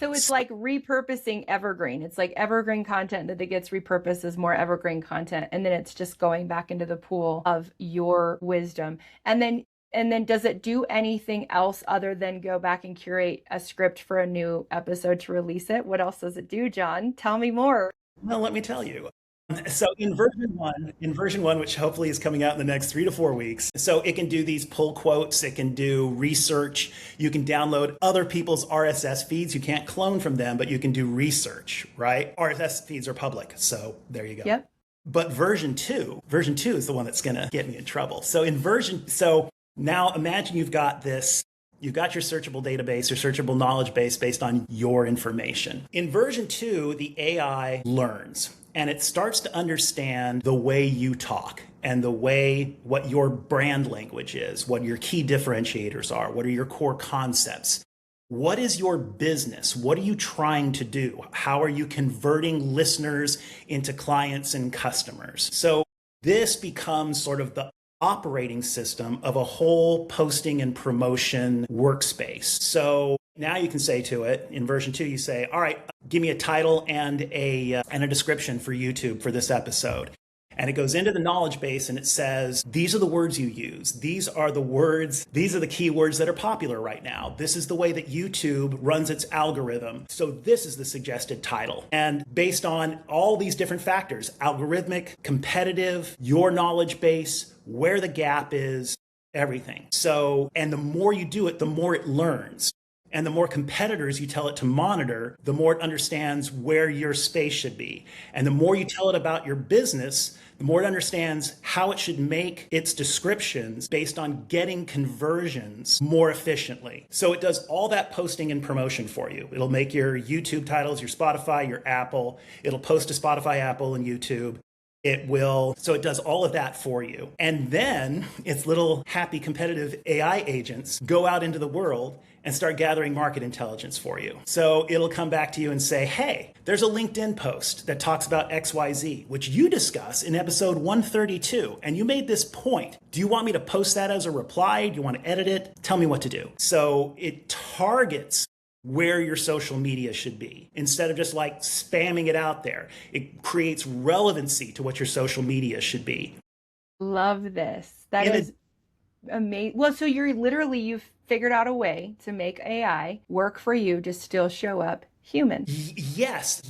So it's like repurposing evergreen. It's like evergreen content that gets repurposed as more evergreen content. And then it's just going back into the pool of your wisdom. And then does it do anything else other than go back and curate a script for a new episode to release it? What else does it do, John? Tell me more. Well, let me tell you. So in version one, which hopefully is coming out in the next 3 to 4 weeks, so it can do these pull quotes, it can do research, you can download other people's RSS feeds. You can't clone from them, but you can do research, right? RSS feeds are public, so there you go. Yep. But version two is the one that's going to get me in trouble. So now imagine you've got your searchable database, your searchable knowledge base based on your information. In version 2, the AI learns and it starts to understand the way you talk and what your brand language is, what your key differentiators are, what are your core concepts. What is your business? What are you trying to do? How are you converting listeners into clients and customers? So this becomes sort of the operating system of a whole posting and promotion workspace. So now you can say to it in version 2, you say, all right, give me a title and a description for YouTube for this episode. And it goes into the knowledge base and it says, these are the words you use. These are the keywords that are popular right now. This is the way that YouTube runs its algorithm. So this is the suggested title. And based on all these different factors, algorithmic, competitive, your knowledge base, where the gap is, everything. So, and the more you do it, the more it learns. And the more competitors you tell it to monitor, the more it understands where your space should be. And the more you tell it about your business, the more it understands how it should make its descriptions based on getting conversions more efficiently. So it does all that posting and promotion for you. It'll make your YouTube titles, your Spotify, your Apple. It'll post to Spotify, Apple, and YouTube. So it does all of that for you. And then its little happy competitive AI agents go out into the world and start gathering market intelligence for you. So it'll come back to you and say, hey, there's a LinkedIn post that talks about XYZ, which you discuss in episode 132. And you made this point. Do you want me to post that as a reply? Do you want to edit it? Tell me what to do. So it targets where your social media should be. Instead of just like spamming it out there, it creates relevancy to what your social media should be. Love this. That is amazing. Well, so you've figured out a way to make AI work for you to still show up human. Yes.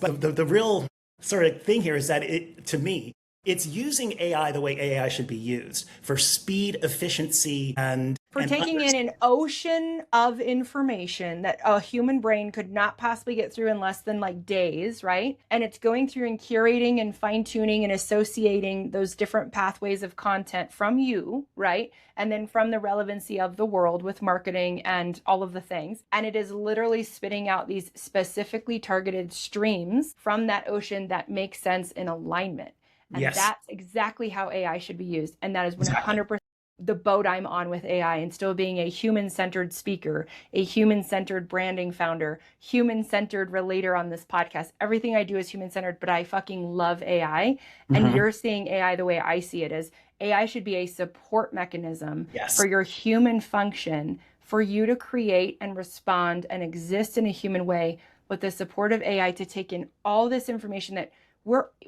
But the real sort of thing here is that to me, it's using AI the way AI should be used for speed, efficiency, and taking in an ocean of information that a human brain could not possibly get through in less than like days, right? And it's going through and curating and fine-tuning and associating those different pathways of content from you, right? And then from the relevancy of the world with marketing and all of the things. And it is literally spitting out these specifically targeted streams from that ocean that make sense in alignment. And that's exactly how AI should be used. And that is 100% the boat I'm on with AI, and still being a human-centered speaker, a human-centered branding founder, human-centered relator on this podcast. Everything I do is human-centered, but I fucking love AI. And you're seeing AI the way I see it is AI should be a support mechanism for your human function, for you to create and respond and exist in a human way with the support of AI to take in all this information that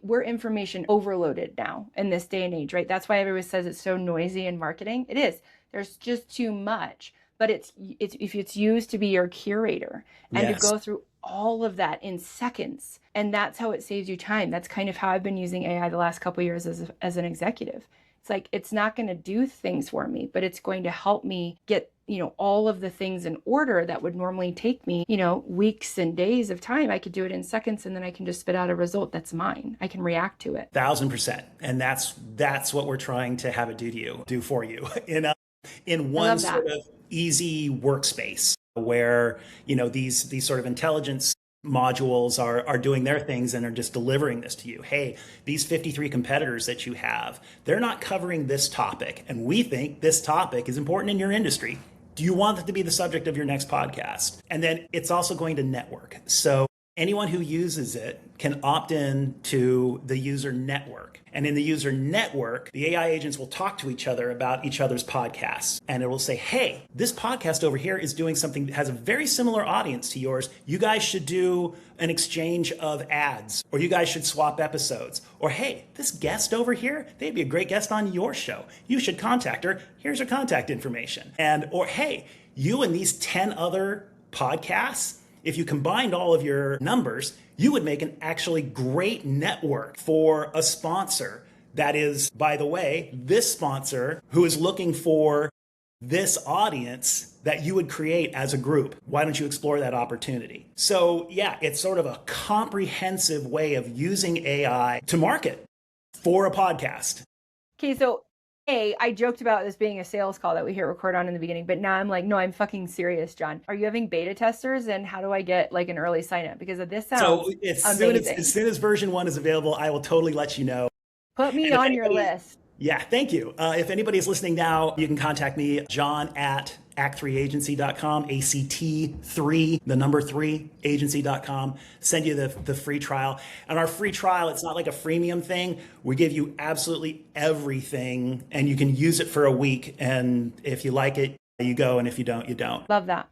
we're information overloaded now in this day and age, right? That's why everyone says it's so noisy in marketing. It is. There's just too much. But it's if it's used to be your curator and to go through all of that in seconds, and that's how it saves you time. That's kind of how I've been using AI the last couple of years as an executive. It's like, it's not going to do things for me, but it's going to help me get, all of the things in order that would normally take me, weeks and days of time. I could do it in seconds, and then I can just spit out a result that's mine. I can react to it. 1,000%. And that's what we're trying to have it do for you in one sort of easy workspace where, these sort of intelligence modules are doing their things and are just delivering this to you. Hey, these 53 competitors that you have, they're not covering this topic, and we think this topic is important in your industry. Do you want it to be the subject of your next podcast? And then it's also going to network. So anyone who uses it can opt in to the user network. And in the user network, the AI agents will talk to each other about each other's podcasts. And it will say, hey, this podcast over here is doing something that has a very similar audience to yours. You guys should do an exchange of ads, or you guys should swap episodes. Or, hey, this guest over here, they'd be a great guest on your show. You should contact her. Here's her contact information. Or, hey, you and these 10 other podcasts, if you combined all of your numbers, you would make an actually great network for a sponsor that is, by the way, this sponsor who is looking for this audience that you would create as a group. Why don't you explore that opportunity? So yeah, it's sort of a comprehensive way of using AI to market for a podcast. Okay, so I joked about this being a sales call that we hit record on in the beginning, but now I'm like, no, I'm fucking serious, John. Are you having beta testers, and how do I get like an early sign up? Because this sounds amazing. As soon as version 1 is available, I will totally let you know. Put me on your list. Yeah, thank you. If anybody is listening now, you can contact me, John at act3agency.com, ACT3, the number 3, agency.com. Send you the free trial. And our free trial, it's not like a freemium thing. We give you absolutely everything, and you can use it for a week. And if you like it, you go. And if you don't, you don't. Love that.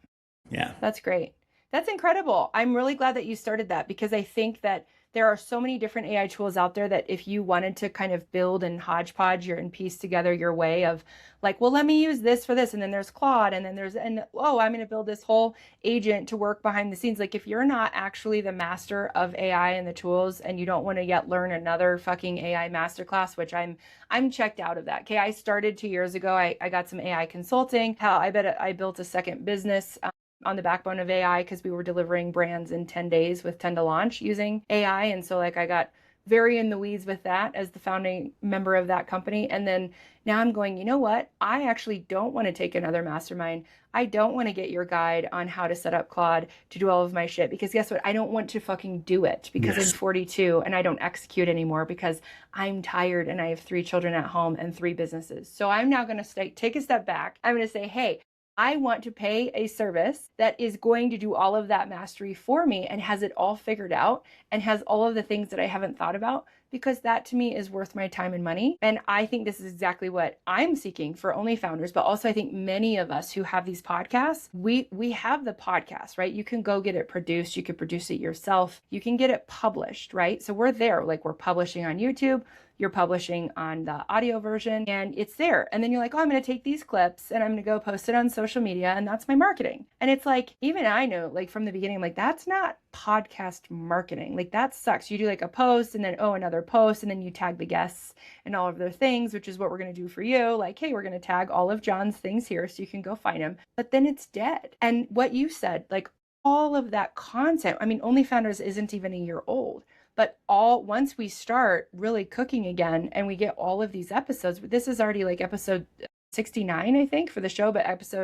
Yeah. That's great. That's incredible. I'm really glad that you started that, because I think that there are so many different AI tools out there that if you wanted to kind of build and hodgepodge and piece together your way of like, well, let me use this for this. And then there's Claude, and then I'm going to build this whole agent to work behind the scenes. Like, if you're not actually the master of AI and the tools, and you don't want to yet learn another fucking AI masterclass, which I'm checked out of that. Okay. I started 2 years ago. I got some AI consulting. Hell, I built a second business on the backbone of AI, because we were delivering brands in 10 days with 10 to launch using AI. And so like, I got very in the weeds with that as the founding member of that company. And then now I'm going, you know what? I actually don't want to take another mastermind. I don't want to get your guide on how to set up Claude to do all of my shit, because guess what? I don't want to fucking do it, because I'm 42 and I don't execute anymore because I'm tired and I have 3 children at home and 3 businesses. So I'm now going to take a step back. I'm going to say, hey, I want to pay a service that is going to do all of that mastery for me and has it all figured out and has all of the things that I haven't thought about, because that to me is worth my time and money. And I think this is exactly what I'm seeking for OnlyFounders. But also I think many of us who have these podcasts, we have the podcast, right? You can go get it produced. You can produce it yourself. You can get it published, right? So we're there, like we're publishing on YouTube. You're publishing on the audio version and it's there. And then you're like, oh, I'm going to take these clips and I'm going to go post it on social media. And that's my marketing. And it's like, even I know, like from the beginning, I'm like, that's not podcast marketing. Like that sucks. You do like a post and then, oh, another post. And then you tag the guests and all of their things, which is what we're going to do for you. Like, hey, we're going to tag all of John's things here so you can go find them. But then it's dead. And what you said, like all of that content, I mean, OnlyFounders isn't even a year old. But once we start really cooking again and we get all of these episodes, this is already like episode 69, I think, for the show, but this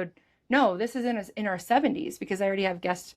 is in our 70s because I already have guest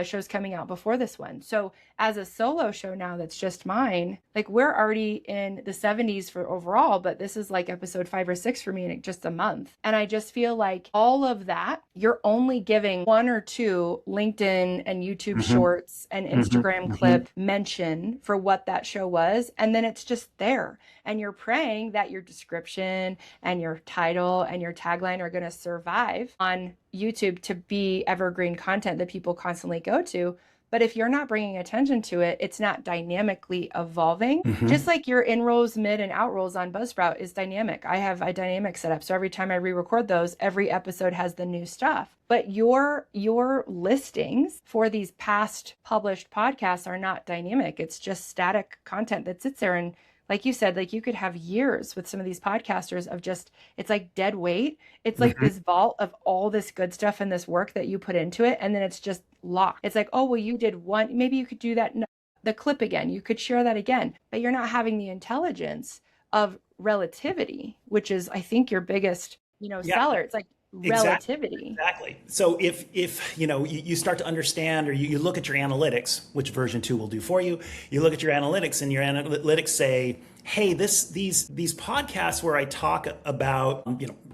shows coming out before this one. So as a solo show now that's just mine, like we're already in the 70s for overall, but this is like episode 5 or 6 for me in just a month. And I just feel like all of that, you're only giving 1 or 2 LinkedIn and YouTube shorts and Instagram clip mention for what that show was. And then it's just there. And you're praying that your description and your title and your tagline are going to survive on YouTube to be evergreen content that people constantly go to. But if you're not bringing attention to it, it's not dynamically evolving. Just like your in-rolls, mid, and out-rolls on Buzzsprout is dynamic. I have a dynamic setup. So every time I re-record those, every episode has the new stuff. But your listings for these past published podcasts are not dynamic. It's just static content that sits there. And like you said, like you could have years with some of these podcasters of just, it's like dead weight. It's like this vault of all this good stuff and this work that you put into it. And then it's just locked. It's like, oh, well, you did one, maybe you could do that, the clip again. You could share that again, but you're not having the intelligence of relativity, which is, I think, your biggest, seller. It's like relativity. Exactly. So if you start to understand, or you look at your analytics, which version 2 will do for you, you look at your analytics and your analytics say, hey, these podcasts where I talk about,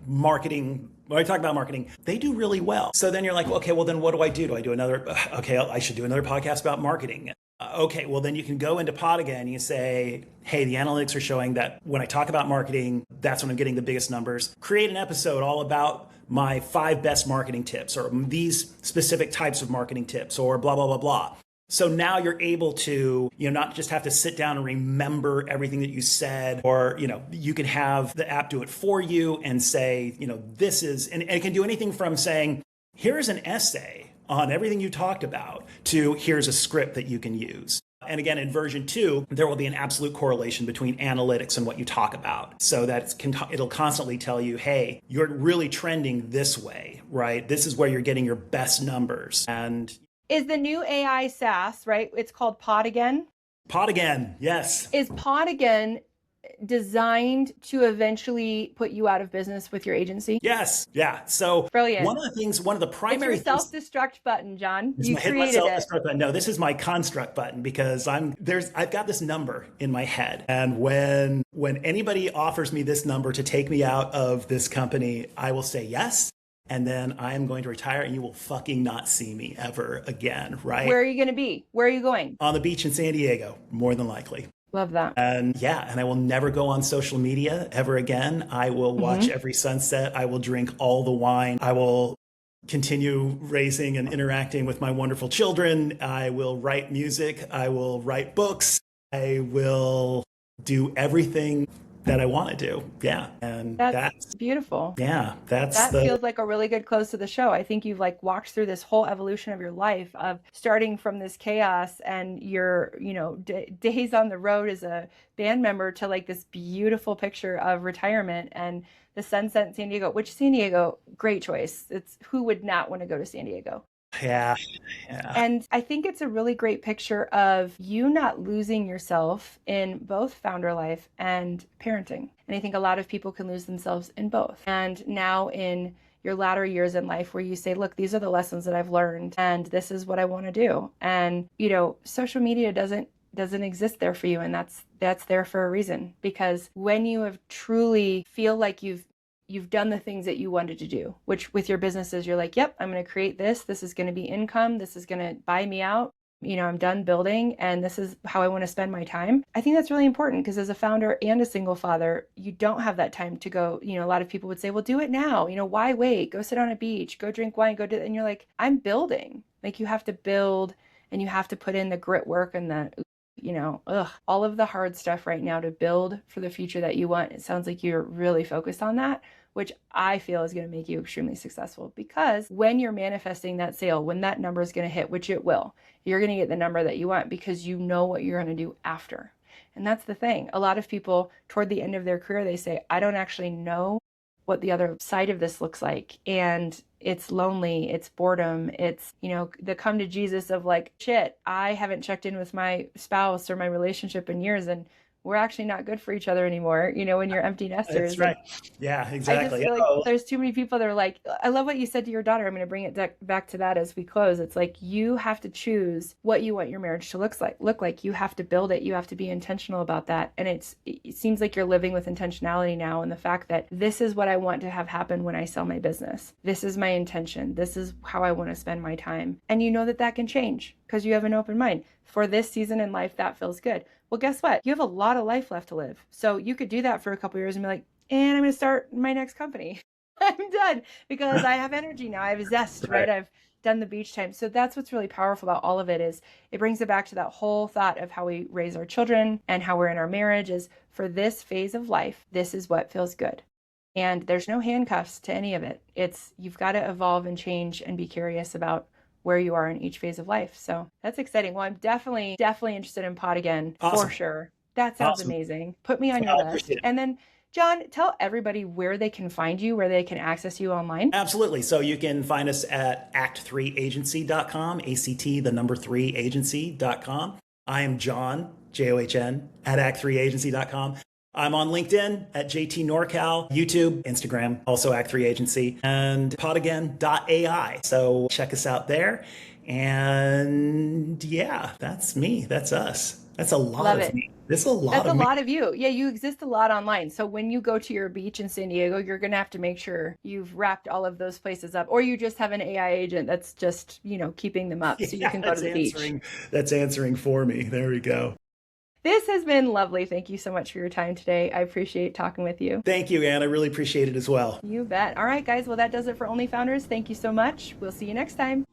marketing, when I talk about marketing, they do really well. So then you're like, okay, well then what do I do? Do I do another, okay, I should do another podcast about marketing. Okay, well then you can go into PodAgain and you say, hey, the analytics are showing that when I talk about marketing, that's when I'm getting the biggest numbers. Create an episode all about my 5 best marketing tips, or these specific types of marketing tips, or blah, blah, blah, blah. So now you're able to, not just have to sit down and remember everything that you said, or, you can have the app do it for you and say, this is, and it can do anything from saying, here's an essay on everything you talked about to here's a script that you can use. And again, in version 2, there will be an absolute correlation between analytics and what you talk about, so that it'll constantly tell you, hey, you're really trending this way, right? This is where you're getting your best numbers. And is the new AI SaaS, right? It's called PodAgain. PodAgain, yes. Is PodAgain designed to eventually put you out of business with your agency? Yes. Yeah. So brilliant. One of the primary it's your self-destruct button, John. You created my self-destruct button. No, this is my construct button, because I've got this number in my head. And when anybody offers me this number to take me out of this company, I will say yes. And then I am going to retire and you will fucking not see me ever again, right? Where are you going to be? Where are you going? On the beach in San Diego, more than likely. Love that. And I will never go on social media ever again. I will watch every sunset. I will drink all the wine. I will continue raising and interacting with my wonderful children. I will write music. I will write books. I will do everything that I want to do. Yeah. And that's beautiful. Yeah. That feels like a really good close to the show. I think you've walked through this whole evolution of your life of starting from this chaos and your, days on the road as a band member to this beautiful picture of retirement and the sunset in San Diego, which San Diego, great choice. It's who would not want to go to San Diego? Yeah. And I think it's a really great picture of you not losing yourself in both founder life and parenting. And I think a lot of people can lose themselves in both. And now in your latter years in life where you say, look, these are the lessons that I've learned and this is what I want to do. And, social media doesn't exist there for you. And that's there for a reason, because when you have truly feel like you've you've done the things that you wanted to do, which with your businesses, you're like, yep, I'm going to create this. This is going to be income. This is going to buy me out. I'm done building and this is how I want to spend my time. I think that's really important because as a founder and a single father, you don't have that time to go, a lot of people would say, well, do it now. Why wait? Go sit on a beach, go drink wine, go do it. And you're like, I'm building. Like you have to build and you have to put in the grit work and the, all of the hard stuff right now to build for the future that you want. It sounds like you're really focused on that, which I feel is going to make you extremely successful because when you're manifesting that sale, when that number is going to hit, which it will, you're going to get the number that you want because you know what you're going to do after. And that's the thing. A lot of people toward the end of their career, they say, I don't actually know what the other side of this looks like. And it's lonely, it's boredom, it's, the come to Jesus of like, shit, I haven't checked in with my spouse or my relationship in years and we're actually not good for each other anymore, when you're empty nesters. That's right. Yeah, exactly. I just feel like there's too many people that are like, I love what you said to your daughter. I'm going to bring it back to that as we close. It's like, you have to choose what you want your marriage to look like. You have to build it. You have to be intentional about that. And it seems like you're living with intentionality now. And the fact that this is what I want to have happen when I sell my business. This is my intention. This is how I want to spend my time. And you know that can change because you have an open mind. For this season in life, that feels good. Well, guess what? You have a lot of life left to live. So you could do that for a couple of years and be like, and I'm going to start my next company. I'm done because I have energy now. I have zest, right? I've done the beach time. So that's what's really powerful about all of it is it brings it back to that whole thought of how we raise our children and how we're in our marriage is for this phase of life, this is what feels good. And there's no handcuffs to any of it. You've got to evolve and change and be curious about where you are in each phase of life. So that's exciting. Well, I'm definitely interested in PodAgain for sure. That sounds amazing. Put me on your list. And then John, tell everybody where they can find you, where they can access you online. Absolutely. So you can find us at act3agency.com, ACT, 3agency.com. I am John, John, at act3agency.com. I'm on LinkedIn at JT NorCal, YouTube, Instagram, also Act3 Agency, and PodAgain.ai. So check us out there. And yeah, that's me. That's us. That's a lot of me. That's a lot of you. Yeah, you exist a lot online. So when you go to your beach in San Diego, you're going to have to make sure you've wrapped all of those places up, or you just have an AI agent that's just, keeping them up so you can go to the beach. That's answering for me. There we go. This has been lovely. Thank you so much for your time today. I appreciate talking with you. Thank you, Anne. I really appreciate it as well. You bet. All right, guys. Well, that does it for OnlyFounders. Thank you so much. We'll see you next time.